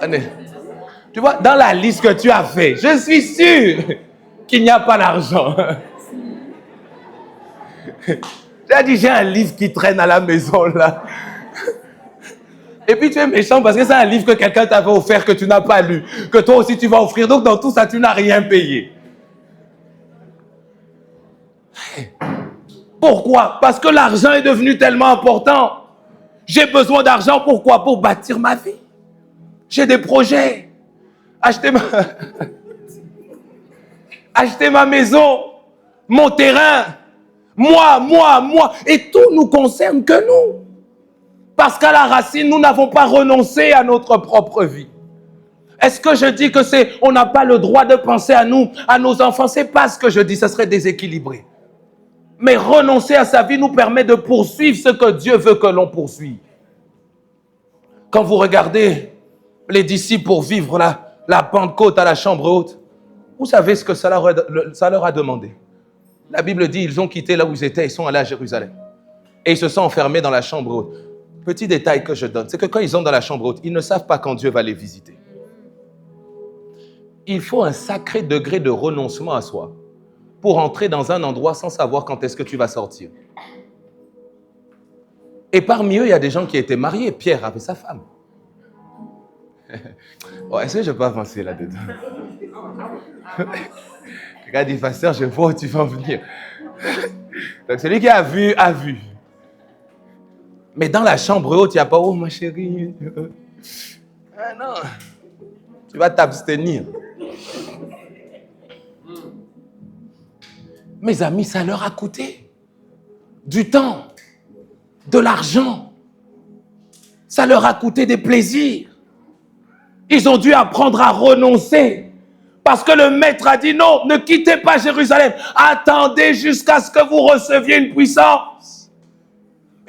Honnête. Tu vois, dans la liste que tu as fait, je suis sûr qu'il n'y a pas d'argent. J'ai dit, j'ai un livre qui traîne à la maison là. Et puis tu es méchant parce que c'est un livre que quelqu'un t'avait offert que tu n'as pas lu, que toi aussi tu vas offrir. Donc dans tout ça, tu n'as rien payé. Pourquoi? Parce que l'argent est devenu tellement important. J'ai besoin d'argent, pourquoi? Pour bâtir ma vie. J'ai des projets. Acheter ma maison, mon terrain. Moi. Et tout nous concerne que nous. Parce qu'à la racine, nous n'avons pas renoncé à notre propre vie. Est-ce que je dis que on n'a pas le droit de penser à nous, à nos enfants? C'est pas ce que je dis, ce serait déséquilibré. Mais renoncer à sa vie nous permet de poursuivre ce que Dieu veut que l'on poursuive. Quand vous regardez les disciples pour vivre la Pentecôte à la chambre haute, vous savez ce que ça leur a demandé. La Bible dit, ils ont quitté là où ils étaient, ils sont allés à Jérusalem. Et ils se sont enfermés dans la chambre haute. Petit détail que je donne, c'est que quand ils sont dans la chambre haute, ils ne savent pas quand Dieu va les visiter. Il faut un sacré degré de renoncement à soi pour entrer dans un endroit sans savoir quand est-ce que tu vas sortir. Et parmi eux, il y a des gens qui étaient mariés. Pierre avait sa femme. Oh, est-ce que je peux avancer là-dedans? Quelqu'un dit, pasteur, je vois où tu vas en venir. Donc celui qui a vu, a vu. Mais dans la chambre haute, il n'y a pas, oh ma chérie. Ah non, tu vas t'abstenir. Mes amis, ça leur a coûté du temps, de l'argent. Ça leur a coûté des plaisirs. Ils ont dû apprendre à renoncer. Parce que le maître a dit non, ne quittez pas Jérusalem. Attendez jusqu'à ce que vous receviez une puissance.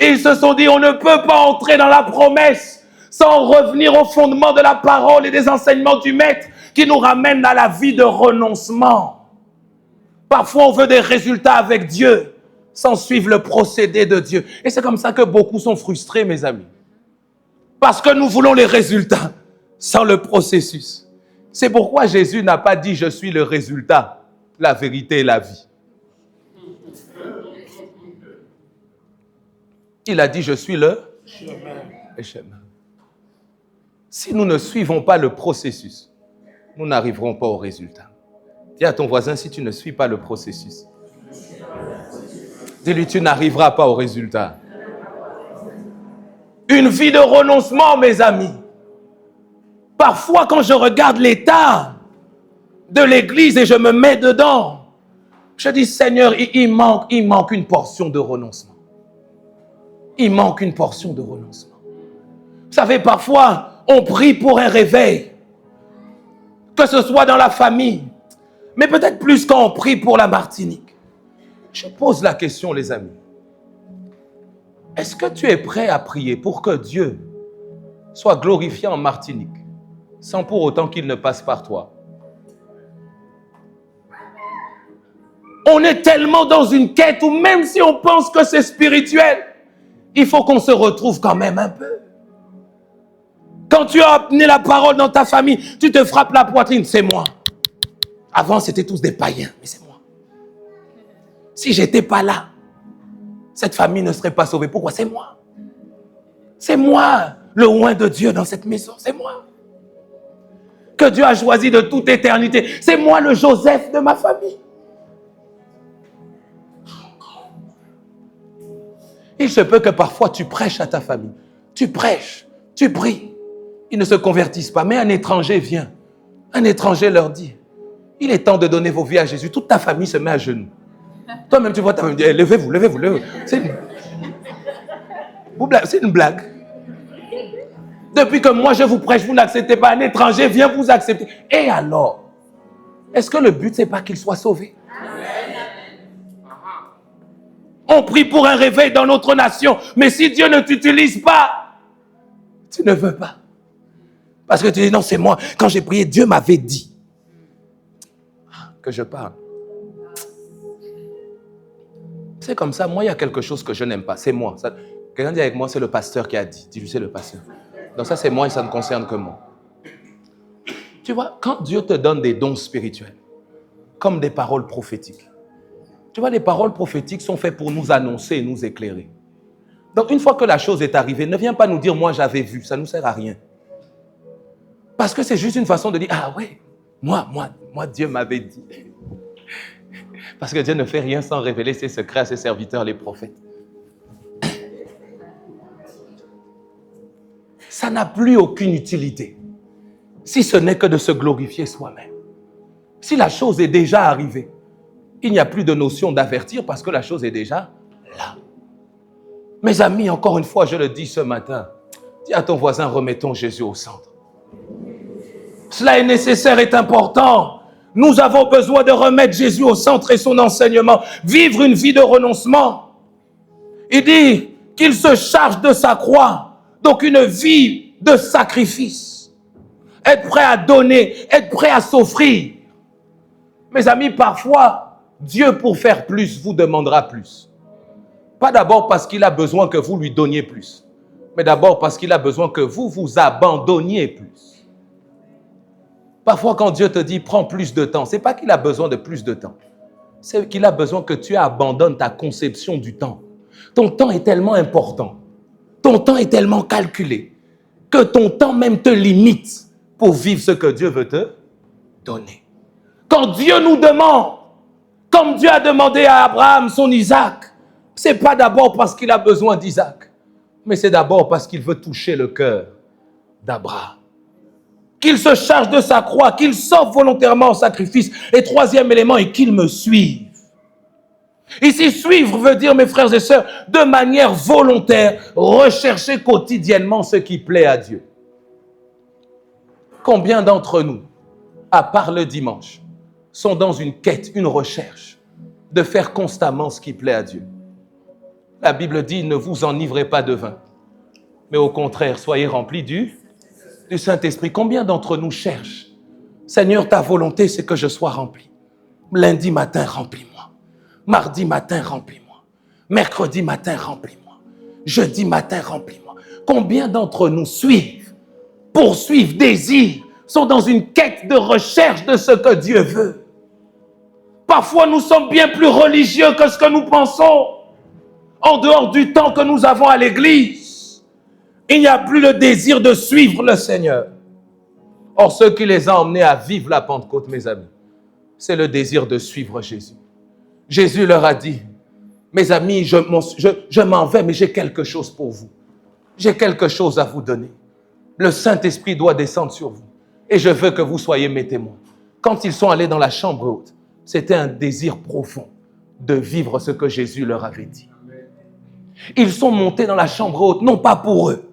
Et ils se sont dit, on ne peut pas entrer dans la promesse sans revenir au fondement de la parole et des enseignements du maître qui nous ramènent à la vie de renoncement. Parfois, on veut des résultats avec Dieu sans suivre le procédé de Dieu. Et c'est comme ça que beaucoup sont frustrés, mes amis. Parce que nous voulons les résultats sans le processus. C'est pourquoi Jésus n'a pas dit « je suis le résultat, la vérité et la vie ». Il a dit « je suis le chemin ». Si nous ne suivons pas le processus, nous n'arriverons pas au résultat. Dis à ton voisin, si tu ne suis pas le processus, dis-lui, tu n'arriveras pas au résultat. Une vie de renoncement, mes amis. Parfois, quand je regarde l'état de l'église et je me mets dedans, je dis, Seigneur, il manque une portion de renoncement. Il manque une portion de renoncement. Vous savez, parfois, on prie pour un réveil, que ce soit dans la famille, mais peut-être plus quand on prie pour la Martinique. Je pose la question, les amis. Est-ce que tu es prêt à prier pour que Dieu soit glorifié en Martinique, sans pour autant qu'il ne passe par toi? On est tellement dans une quête où même si on pense que c'est spirituel, il faut qu'on se retrouve quand même un peu. Quand tu as amené la parole dans ta famille, tu te frappes la poitrine, c'est moi. Avant, c'était tous des païens, mais c'est moi. Si j'étais pas là, cette famille ne serait pas sauvée. Pourquoi? C'est moi. C'est moi, le oint de Dieu dans cette maison, c'est moi. Que Dieu a choisi de toute éternité. C'est moi le Joseph de ma famille. Il se peut que parfois tu prêches à ta famille. Tu prêches, tu pries. Ils ne se convertissent pas, mais un étranger vient. Un étranger leur dit, il est temps de donner vos vies à Jésus. Toute ta famille se met à genoux. Toi-même, tu vois ta famille dire, levez-vous, levez-vous, levez-vous. C'est une blague. Depuis que moi je vous prêche, vous n'acceptez pas. Un étranger vient vous accepter. Et alors, est-ce que le but, c'est pas qu'il soit sauvé? On prie pour un réveil dans notre nation. Mais si Dieu ne t'utilise pas, tu ne veux pas. Parce que tu dis, non, c'est moi. Quand j'ai prié, Dieu m'avait dit que je parle. C'est comme ça. Moi, il y a quelque chose que je n'aime pas. C'est moi. Quelqu'un dit avec moi, c'est le pasteur qui a dit. Dis, c'est le pasteur. Donc ça, c'est moi et ça ne concerne que moi. Tu vois, quand Dieu te donne des dons spirituels, comme des paroles prophétiques, tu vois, les paroles prophétiques sont faites pour nous annoncer et nous éclairer. Donc, une fois que la chose est arrivée, ne viens pas nous dire, moi, j'avais vu. Ça ne nous sert à rien. Parce que c'est juste une façon de dire, ah ouais, moi, Dieu m'avait dit. Parce que Dieu ne fait rien sans révéler ses secrets à ses serviteurs, les prophètes. Ça n'a plus aucune utilité, si ce n'est que de se glorifier soi-même. Si la chose est déjà arrivée, il n'y a plus de notion d'avertir parce que la chose est déjà là. Mes amis, encore une fois, je le dis ce matin, dis à ton voisin, remettons Jésus au centre. Cela est nécessaire et important. Nous avons besoin de remettre Jésus au centre et son enseignement. Vivre une vie de renoncement. Il dit qu'il se charge de sa croix. Donc une vie de sacrifice. Être prêt à donner, être prêt à s'offrir. Mes amis, parfois, Dieu pour faire plus vous demandera plus. Pas d'abord parce qu'il a besoin que vous lui donniez plus. Mais d'abord parce qu'il a besoin que vous vous abandonniez plus. Parfois, quand Dieu te dit, prends plus de temps, ce n'est pas qu'il a besoin de plus de temps. C'est qu'il a besoin que tu abandonnes ta conception du temps. Ton temps est tellement important. Ton temps est tellement calculé que ton temps même te limite pour vivre ce que Dieu veut te donner. Quand Dieu nous demande, comme Dieu a demandé à Abraham son Isaac, ce n'est pas d'abord parce qu'il a besoin d'Isaac, mais c'est d'abord parce qu'il veut toucher le cœur d'Abraham. Qu'il se charge de sa croix, qu'il s'offre volontairement en sacrifice. Et troisième élément est qu'il me suive. Ici, suivre veut dire, mes frères et sœurs, de manière volontaire, rechercher quotidiennement ce qui plaît à Dieu. Combien d'entre nous, à part le dimanche, sont dans une quête, une recherche de faire constamment ce qui plaît à Dieu? La Bible dit, ne vous enivrez pas de vin, mais au contraire, soyez remplis du Saint-Esprit. Combien d'entre nous cherchent, Seigneur, ta volonté, c'est que je sois rempli. Lundi matin, remplis-moi. Mardi matin, remplis-moi. Mercredi matin, remplis-moi. Jeudi matin, remplis-moi. Combien d'entre nous suivent, poursuivent, désirent, sont dans une quête de recherche de ce que Dieu veut? Parfois, nous sommes bien plus religieux que ce que nous pensons. En dehors du temps que nous avons à l'église, il n'y a plus le désir de suivre le Seigneur. Or, ce qui les a emmenés à vivre la Pentecôte, mes amis, c'est le désir de suivre Jésus. Jésus leur a dit, mes amis, je m'en vais, mais j'ai quelque chose pour vous. J'ai quelque chose à vous donner. Le Saint-Esprit doit descendre sur vous. Et je veux que vous soyez mes témoins. Quand ils sont allés dans la chambre haute, c'était un désir profond de vivre ce que Jésus leur avait dit. Ils sont montés dans la chambre haute, non pas pour eux,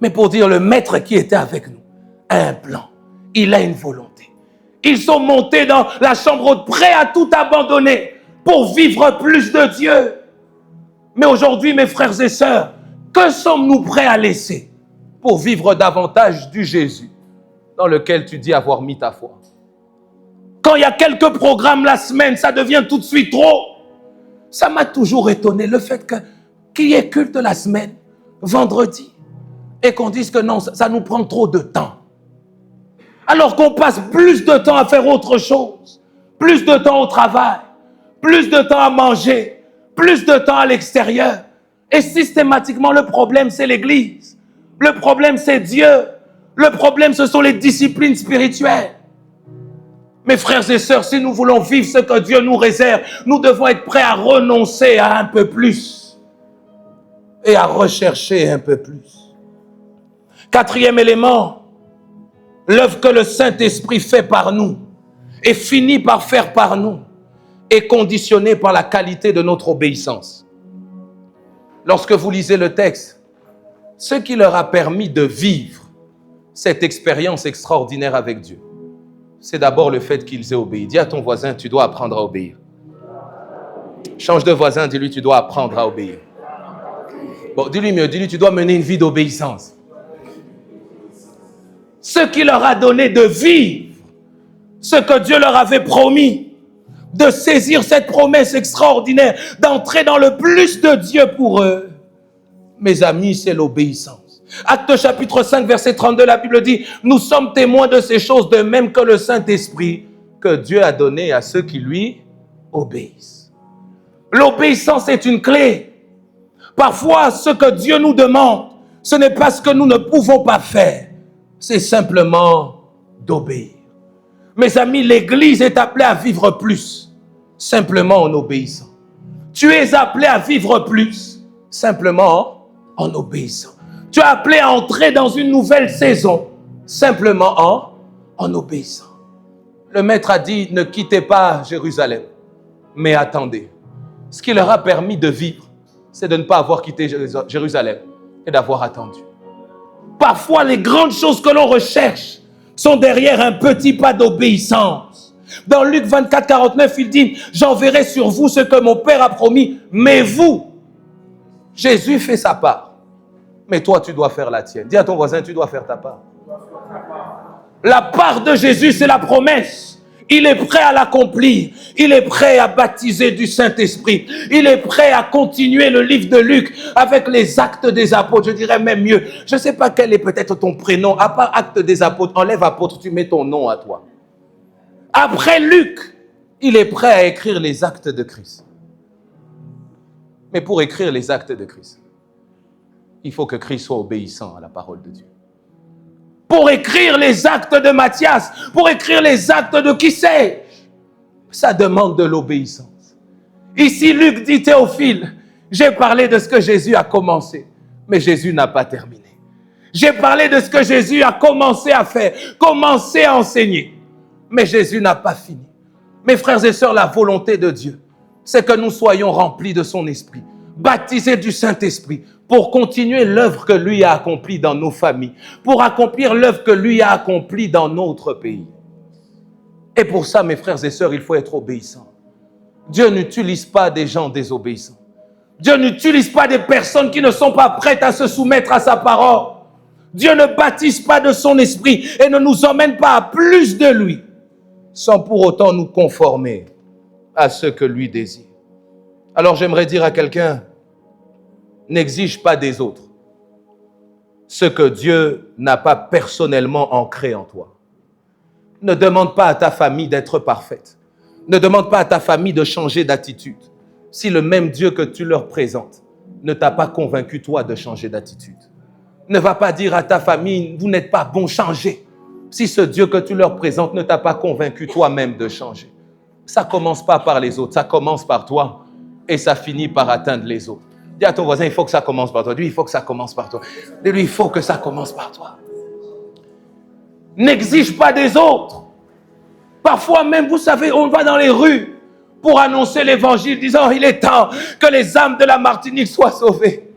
mais pour dire le maître qui était avec nous a un plan. Il a une volonté. Ils sont montés dans la chambre haute, prêts à tout abandonner pour vivre plus de Dieu. Mais aujourd'hui, mes frères et sœurs, que sommes-nous prêts à laisser pour vivre davantage du Jésus dans lequel tu dis avoir mis ta foi? Quand il y a quelques programmes la semaine, ça devient tout de suite trop. Ça m'a toujours étonné, le fait qu'il y ait culte la semaine, vendredi, et qu'on dise que non, ça nous prend trop de temps. Alors qu'on passe plus de temps à faire autre chose, plus de temps au travail, plus de temps à manger, plus de temps à l'extérieur. Et systématiquement, le problème, c'est l'Église. Le problème, c'est Dieu. Le problème, ce sont les disciplines spirituelles. Mes frères et sœurs, si nous voulons vivre ce que Dieu nous réserve, nous devons être prêts à renoncer à un peu plus. et à rechercher un peu plus. Quatrième élément, l'œuvre que le Saint-Esprit fait par nous et finit par faire par nous est conditionnée par la qualité de notre obéissance. Lorsque vous lisez le texte, ce qui leur a permis de vivre cette expérience extraordinaire avec Dieu, c'est d'abord le fait qu'ils aient obéi. Dis à ton voisin, tu dois apprendre à obéir. Change de voisin, dis-lui, tu dois apprendre à obéir. Bon, dis-lui mieux, dis-lui, tu dois mener une vie d'obéissance. Ce qui leur a donné de vivre, ce que Dieu leur avait promis, de saisir cette promesse extraordinaire, d'entrer dans le plus de Dieu pour eux. Mes amis, c'est l'obéissance. Actes chapitre 5, verset 32, la Bible dit, nous sommes témoins de ces choses, de même que le Saint-Esprit que Dieu a donné à ceux qui lui obéissent. L'obéissance est une clé. Parfois, ce que Dieu nous demande, ce n'est pas ce que nous ne pouvons pas faire. C'est simplement d'obéir. Mes amis, l'Église est appelée à vivre plus, simplement en obéissant. Tu es appelé à vivre plus, simplement en obéissant. Tu es appelé à entrer dans une nouvelle saison, simplement en obéissant. Le Maître a dit, ne quittez pas Jérusalem, mais attendez. Ce qui leur a permis de vivre, c'est de ne pas avoir quitté Jérusalem et d'avoir attendu. Parfois, les grandes choses que l'on recherche sont derrière un petit pas d'obéissance. Dans Luc 24, 49, il dit, j'enverrai sur vous ce que mon Père a promis, mais vous, Jésus fait sa part. Mais toi, tu dois faire la tienne. Dis à ton voisin, tu dois faire ta part. La part de Jésus, c'est la promesse. Il est prêt à l'accomplir. Il est prêt à baptiser du Saint-Esprit. Il est prêt à continuer le livre de Luc avec les actes des apôtres. Je dirais même mieux. Je ne sais pas quel est peut-être ton prénom. À part actes des apôtres, enlève apôtre, tu mets ton nom à toi. Après Luc, il est prêt à écrire les actes de Christ. Mais pour écrire les actes de Christ, il faut que Christ soit obéissant à la parole de Dieu. Pour écrire les actes de Matthias, pour écrire les actes de qui sais-je, ça demande de l'obéissance. Ici, Luc dit, Théophile, j'ai parlé de ce que Jésus a commencé, mais Jésus n'a pas terminé. J'ai parlé de ce que Jésus a commencé à faire, commencé à enseigner, mais Jésus n'a pas fini. Mes frères et sœurs, la volonté de Dieu, c'est que nous soyons remplis de son esprit, baptisés du Saint-Esprit, pour continuer l'œuvre que lui a accomplie dans nos familles, pour accomplir l'œuvre que lui a accomplie dans notre pays. Et pour ça, mes frères et sœurs, il faut être obéissant. Dieu n'utilise pas des gens désobéissants. Dieu n'utilise pas des personnes qui ne sont pas prêtes à se soumettre à sa parole. Dieu ne baptise pas de son esprit et ne nous emmène pas à plus de lui, sans pour autant nous conformer à ce que lui désire. Alors j'aimerais dire à quelqu'un, n'exige pas des autres ce que Dieu n'a pas personnellement ancré en toi. Ne demande pas à ta famille d'être parfaite. Ne demande pas à ta famille de changer d'attitude. Si le même Dieu que tu leur présentes ne t'a pas convaincu toi de changer d'attitude. Ne va pas dire à ta famille, vous n'êtes pas bon, changez. Si ce Dieu que tu leur présentes ne t'a pas convaincu toi-même de changer. Ça ne commence pas par les autres, ça commence par toi et ça finit par atteindre les autres. Dis à ton voisin, il faut que ça commence par toi. Lui, il faut que ça commence par toi. Lui, il faut que ça commence par toi. N'exige pas des autres. Parfois même, vous savez, on va dans les rues pour annoncer l'évangile, disant, il est temps que les âmes de la Martinique soient sauvées.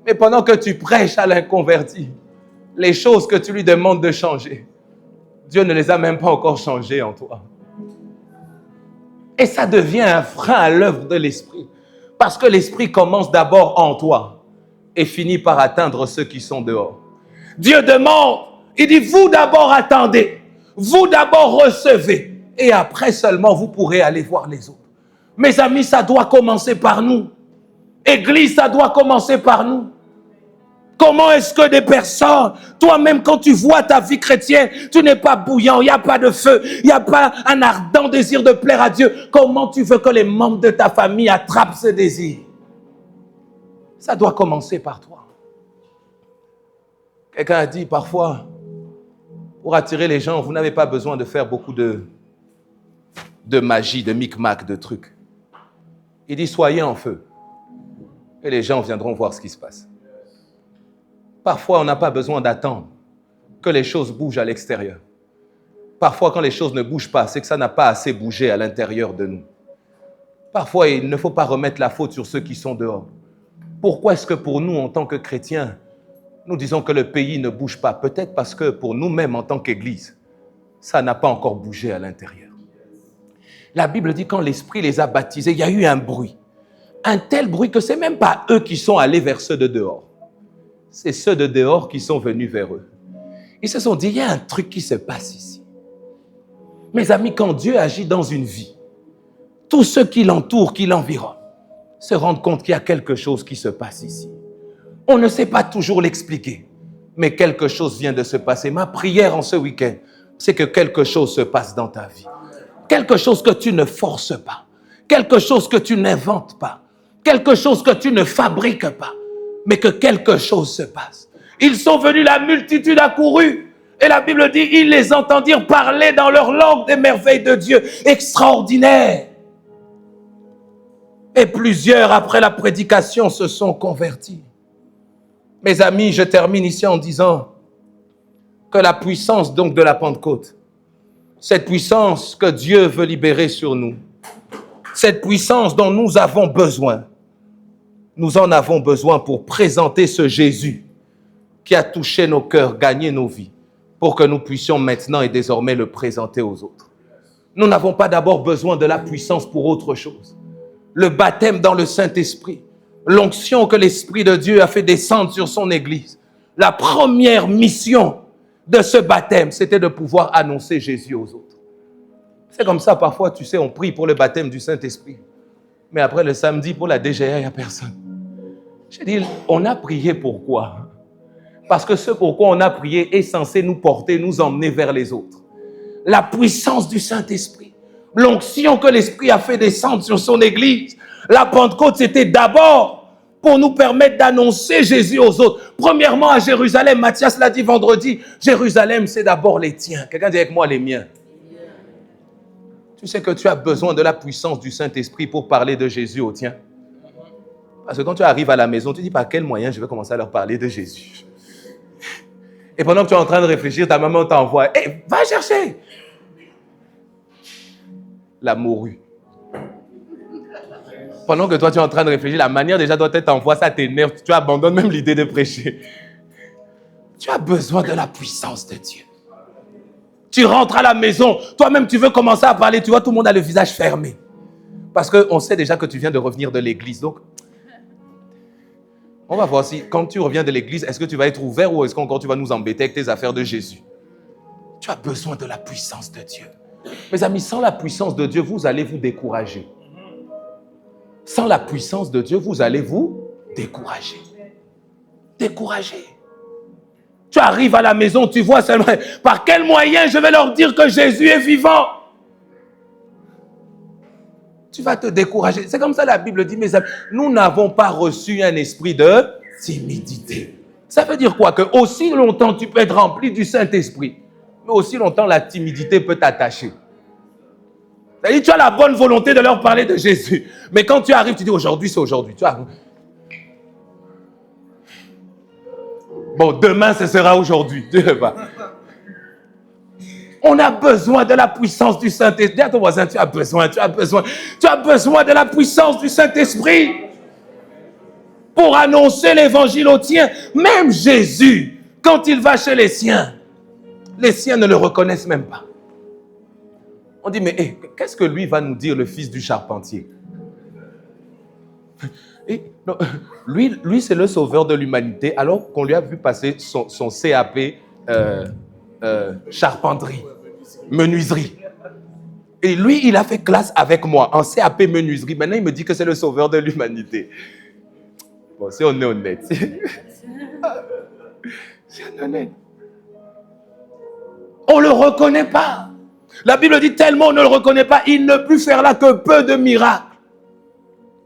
Mais pendant que tu prêches à l'inconverti, les choses que tu lui demandes de changer, Dieu ne les a même pas encore changées en toi. Et ça devient un frein à l'œuvre de l'Esprit. Parce que l'Esprit commence d'abord en toi et finit par atteindre ceux qui sont dehors. Dieu demande, il dit, vous d'abord attendez, vous d'abord recevez, et après seulement vous pourrez aller voir les autres. Mes amis, ça doit commencer par nous. Église, ça doit commencer par nous. Comment est-ce que des personnes, toi-même quand tu vois ta vie chrétienne, tu n'es pas bouillant, il n'y a pas de feu, il n'y a pas un ardent désir de plaire à Dieu. Comment tu veux que les membres de ta famille attrapent ce désir? Ça doit commencer par toi. Quelqu'un a dit parfois, pour attirer les gens, vous n'avez pas besoin de faire beaucoup de magie, de micmac, de trucs. Il dit, soyez en feu.
et les gens viendront voir ce qui se passe. Parfois, on n'a pas besoin d'attendre que les choses bougent à l'extérieur. Parfois, quand les choses ne bougent pas, c'est que ça n'a pas assez bougé à l'intérieur de nous. Parfois, il ne faut pas remettre la faute sur ceux qui sont dehors. Pourquoi est-ce que pour nous, en tant que chrétiens, nous disons que le pays ne bouge pas? Peut-être parce que pour nous-mêmes, en tant qu'Église, ça n'a pas encore bougé à l'intérieur. La Bible dit quand l'Esprit les a baptisés, il y a eu un bruit. Un tel bruit que ce n'est même pas eux qui sont allés vers ceux de dehors. C'est ceux de dehors qui sont venus vers eux. Ils se sont dit, il y a un truc qui se passe ici. Mes amis, quand Dieu agit dans une vie, tous ceux qui l'entourent, qui l'environnent, se rendent compte qu'il y a quelque chose qui se passe ici. On ne sait pas toujours l'expliquer, mais quelque chose vient de se passer. Ma prière en ce week-end, c'est que quelque chose se passe dans ta vie. Quelque chose que tu ne forces pas, quelque chose que tu n'inventes pas, quelque chose que tu ne fabriques pas, mais que quelque chose se passe. Ils sont venus, la multitude a couru. Et la Bible dit, ils les entendirent parler dans leur langue des merveilles de Dieu. Extraordinaire. Et plusieurs, après la prédication, se sont convertis. Mes amis, je termine ici en disant que la puissance donc de la Pentecôte, cette puissance que Dieu veut libérer sur nous, cette puissance dont nous avons besoin, nous en avons besoin pour présenter ce Jésus qui a touché nos cœurs, gagné nos vies, pour que nous puissions maintenant et désormais le présenter aux autres. Nous n'avons pas d'abord besoin de la puissance pour autre chose. Le baptême dans le Saint-Esprit, l'onction que l'Esprit de Dieu a fait descendre sur son Église. La première mission de ce baptême, c'était de pouvoir annoncer Jésus aux autres. C'est comme ça, parfois, tu sais, on prie pour le baptême du Saint-Esprit. Mais après, le samedi, pour la DGA, il n'y a personne. J'ai dit, on a prié pourquoi? Parce que ce pourquoi on a prié est censé nous porter, nous emmener vers les autres. La puissance du Saint-Esprit, l'onction que l'Esprit a fait descendre sur son Église. La Pentecôte, c'était d'abord pour nous permettre d'annoncer Jésus aux autres. Premièrement, à Jérusalem, Mathias l'a dit vendredi, Jérusalem, c'est d'abord les tiens. Quelqu'un dit avec moi les miens. Tu sais que tu as besoin de la puissance du Saint-Esprit pour parler de Jésus aux tiens. Parce que quand tu arrives à la maison, tu dis par quel moyen je vais commencer à leur parler de Jésus. Et pendant que tu es en train de réfléchir, ta maman t'envoie, va chercher la morue. Pendant que toi tu es en train de réfléchir, la manière déjà dont elle t'envoie, ça t'énerve, tu abandonnes même l'idée de prêcher. Tu as besoin de la puissance de Dieu. Tu rentres à la maison, toi-même tu veux commencer à parler, tu vois tout le monde a le visage fermé. Parce qu'on sait déjà que tu viens de revenir de l'église. Donc, on va voir si quand tu reviens de l'église, est-ce que tu vas être ouvert ou est-ce qu'encore tu vas nous embêter avec tes affaires de Jésus? Tu as besoin de la puissance de Dieu. Mes amis, sans la puissance de Dieu, vous allez vous décourager. Sans la puissance de Dieu, vous allez vous décourager. Décourager. Tu arrives à la maison, tu vois seulement, par quel moyen je vais leur dire que Jésus est vivant? Tu vas te décourager. C'est comme ça la Bible dit, mes amis, nous n'avons pas reçu un esprit de timidité. Ça veut dire quoi? Que aussi longtemps tu peux être rempli du Saint-Esprit, mais aussi longtemps la timidité peut t'attacher. C'est-à-dire, tu as la bonne volonté de leur parler de Jésus. Mais quand tu arrives, tu dis aujourd'hui, c'est aujourd'hui. Tu arrives. Bon, demain, ce sera aujourd'hui. On a besoin de la puissance du Saint-Esprit. Dis à ton voisin, tu as besoin de la puissance du Saint-Esprit pour annoncer l'évangile aux tiens. Même Jésus, quand il va chez les siens ne le reconnaissent même pas. On dit, mais qu'est-ce que lui va nous dire, le fils du charpentier? Non, lui, c'est le sauveur de l'humanité, alors qu'on lui a vu passer son CAP charpenterie, menuiserie. Et lui, il a fait classe avec moi en CAP menuiserie. Maintenant, il me dit que c'est le sauveur de l'humanité. Bon, si on est honnête. Si on est honnête. On ne le reconnaît pas. La Bible dit tellement on ne le reconnaît pas, il ne peut faire là que peu de miracles.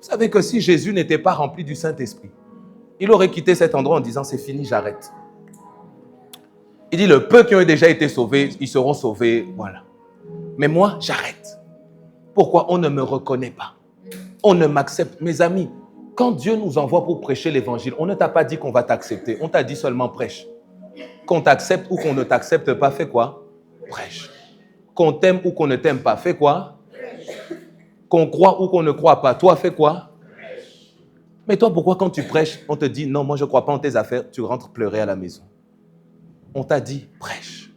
Vous savez que si Jésus n'était pas rempli du Saint-Esprit, il aurait quitté cet endroit en disant c'est fini, j'arrête. Il dit le peu qui ont déjà été sauvés, ils seront sauvés, voilà. Mais moi, j'arrête. Pourquoi? On ne me reconnaît pas. On ne m'accepte. Mes amis, Quand Dieu nous envoie pour prêcher l'évangile, on ne t'a pas dit qu'on va t'accepter. On t'a dit seulement prêche. Qu'on t'accepte ou qu'on ne t'accepte pas, fais quoi? Prêche. Qu'on t'aime ou qu'on ne t'aime pas, fais quoi? Qu'on croit ou qu'on ne croit pas, toi, fais quoi? Mais toi, pourquoi quand tu prêches, on te dit non, moi je ne crois pas en tes affaires, tu rentres pleurer à la maison? On t'a dit prêche.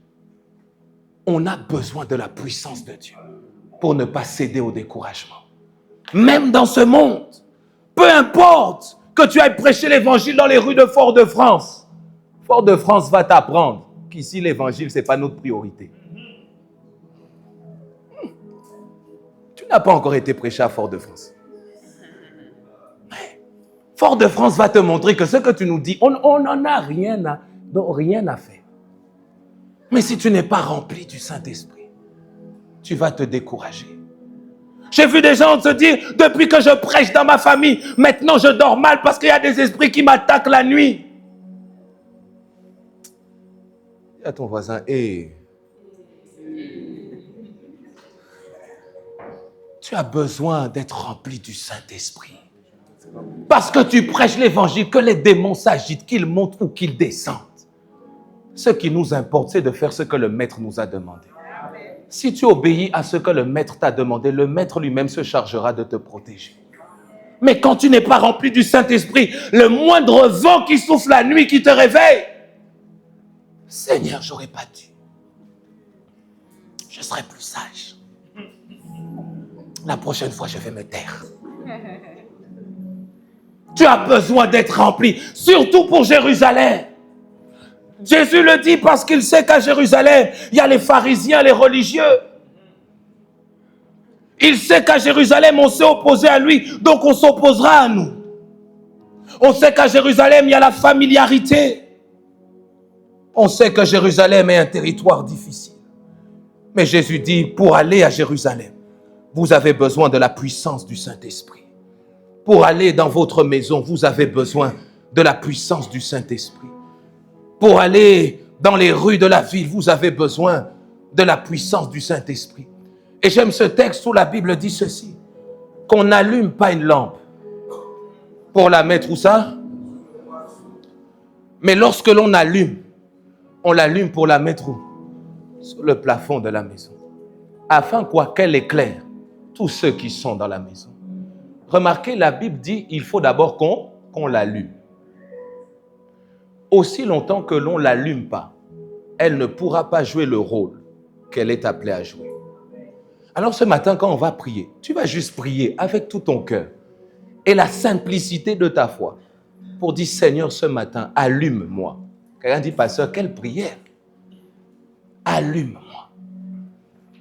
On a besoin de la puissance de Dieu pour ne pas céder au découragement. Même dans ce monde, peu importe que tu ailles prêcher l'évangile dans les rues de Fort-de-France, Fort-de-France va t'apprendre qu'ici l'évangile, ce n'est pas notre priorité. Tu n'as pas encore été prêché à Fort-de-France. Fort-de-France va te montrer que ce que tu nous dis, on n'en a rien à faire. Mais si tu n'es pas rempli du Saint-Esprit, tu vas te décourager. J'ai vu des gens se dire, depuis que je prêche dans ma famille, maintenant je dors mal parce qu'il y a des esprits qui m'attaquent la nuit. Dis à ton voisin, tu as besoin d'être rempli du Saint-Esprit. Parce que tu prêches l'évangile, que les démons s'agitent, qu'ils montent ou qu'ils descendent. Ce qui nous importe, c'est de faire ce que le Maître nous a demandé. Si tu obéis à ce que le Maître t'a demandé, le Maître lui-même se chargera de te protéger. Mais quand tu n'es pas rempli du Saint-Esprit, le moindre vent qui souffle la nuit, qui te réveille, Seigneur, j'aurais pas dû. Je serai plus sage. La prochaine fois, je vais me taire. Tu as besoin d'être rempli, surtout pour Jérusalem. Jésus le dit parce qu'il sait qu'à Jérusalem, il y a les pharisiens, les religieux. Il sait qu'à Jérusalem, on s'est opposé à lui, donc on s'opposera à nous. On sait qu'à Jérusalem, il y a la familiarité. On sait que Jérusalem est un territoire difficile. Mais Jésus dit, pour aller à Jérusalem, vous avez besoin de la puissance du Saint-Esprit. Pour aller dans votre maison, vous avez besoin de la puissance du Saint-Esprit. Pour aller dans les rues de la ville, vous avez besoin de la puissance du Saint-Esprit. Et j'aime ce texte où la Bible dit ceci, qu'on n'allume pas une lampe pour la mettre où ça? Mais lorsque l'on allume, on l'allume pour la mettre où? Sur le plafond de la maison. Afin quoi? Qu'elle éclaire tous ceux qui sont dans la maison. Remarquez, la Bible dit, il faut d'abord qu'on l'allume. Aussi longtemps que l'on ne l'allume pas, elle ne pourra pas jouer le rôle qu'elle est appelée à jouer. Alors ce matin, quand on va prier, tu vas juste prier avec tout ton cœur et la simplicité de ta foi pour dire, Seigneur, ce matin, allume-moi. Quelqu'un dit, pasteur, quelle prière? Allume-moi.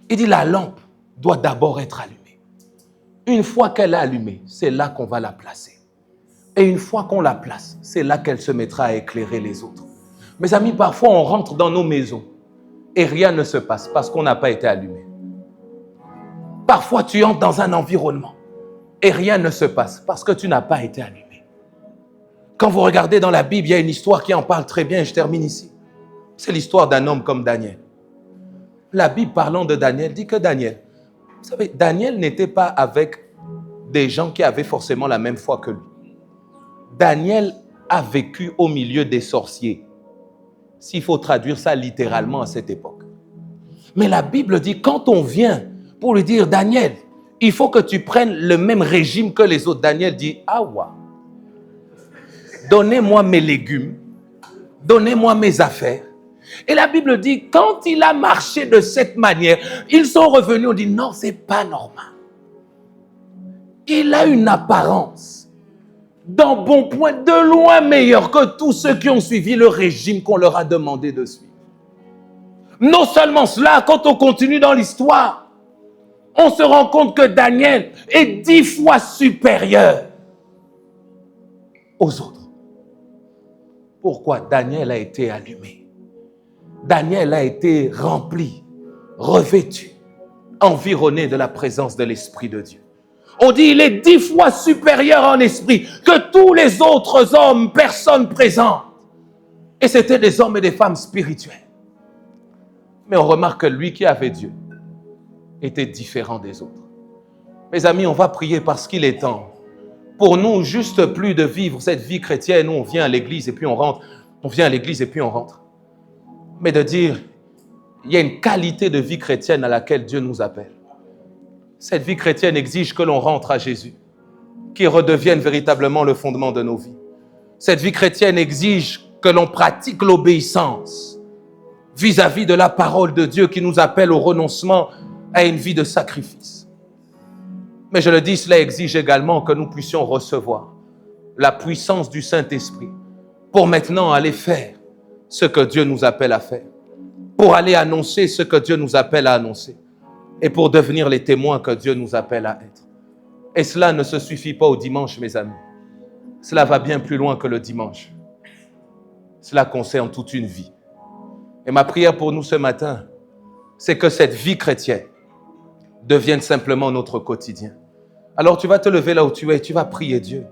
Il dit, la lampe doit d'abord être allumée. Une fois qu'elle est allumée, c'est là qu'on va la placer. Et une fois qu'on la place, c'est là qu'elle se mettra à éclairer les autres. Mes amis, parfois on rentre dans nos maisons et rien ne se passe parce qu'on n'a pas été allumé. Parfois tu entres dans un environnement et rien ne se passe parce que tu n'as pas été allumé. Quand vous regardez dans la Bible, il y a une histoire qui en parle très bien et je termine ici. C'est l'histoire d'un homme comme Daniel. La Bible parlant de Daniel dit que Daniel, vous savez, Daniel n'était pas avec des gens qui avaient forcément la même foi que lui. Daniel a vécu au milieu des sorciers. S'il faut traduire ça littéralement à cette époque. Mais la Bible dit, quand on vient pour lui dire, Daniel, il faut que tu prennes le même régime que les autres. Daniel dit, ah ouais, donnez-moi mes légumes, donnez-moi mes affaires. Et la Bible dit, quand il a marché de cette manière, ils sont revenus, on dit, non, c'est pas normal. Il a une apparence d'embonpoint de loin meilleure que tous ceux qui ont suivi le régime qu'on leur a demandé de suivre. Non seulement cela, quand on continue dans l'histoire, on se rend compte que Daniel est 10 fois supérieur aux autres. Pourquoi? Daniel a été allumé. Daniel a été rempli, revêtu, environné de la présence de l'Esprit de Dieu. On dit il est 10 fois supérieur en esprit que tous les autres hommes, personnes présentes. Et c'était des hommes et des femmes spirituels. Mais on remarque que lui qui avait Dieu était différent des autres. Mes amis, on va prier parce qu'il est temps pour nous juste plus de vivre cette vie chrétienne où on vient à l'église et puis on rentre, on vient à l'église et puis on rentre. Mais de dire, il y a une qualité de vie chrétienne à laquelle Dieu nous appelle. Cette vie chrétienne exige que l'on rentre à Jésus, qu'il redevienne véritablement le fondement de nos vies. Cette vie chrétienne exige que l'on pratique l'obéissance vis-à-vis de la parole de Dieu qui nous appelle au renoncement à une vie de sacrifice. Mais je le dis, cela exige également que nous puissions recevoir la puissance du Saint-Esprit pour maintenant aller faire ce que Dieu nous appelle à faire, pour aller annoncer ce que Dieu nous appelle à annoncer et pour devenir les témoins que Dieu nous appelle à être. Et cela ne se suffit pas au dimanche, mes amis. Cela va bien plus loin que le dimanche. Cela concerne toute une vie. Et ma prière pour nous ce matin, c'est que cette vie chrétienne devienne simplement notre quotidien. Alors tu vas te lever là où tu es et tu vas prier Dieu.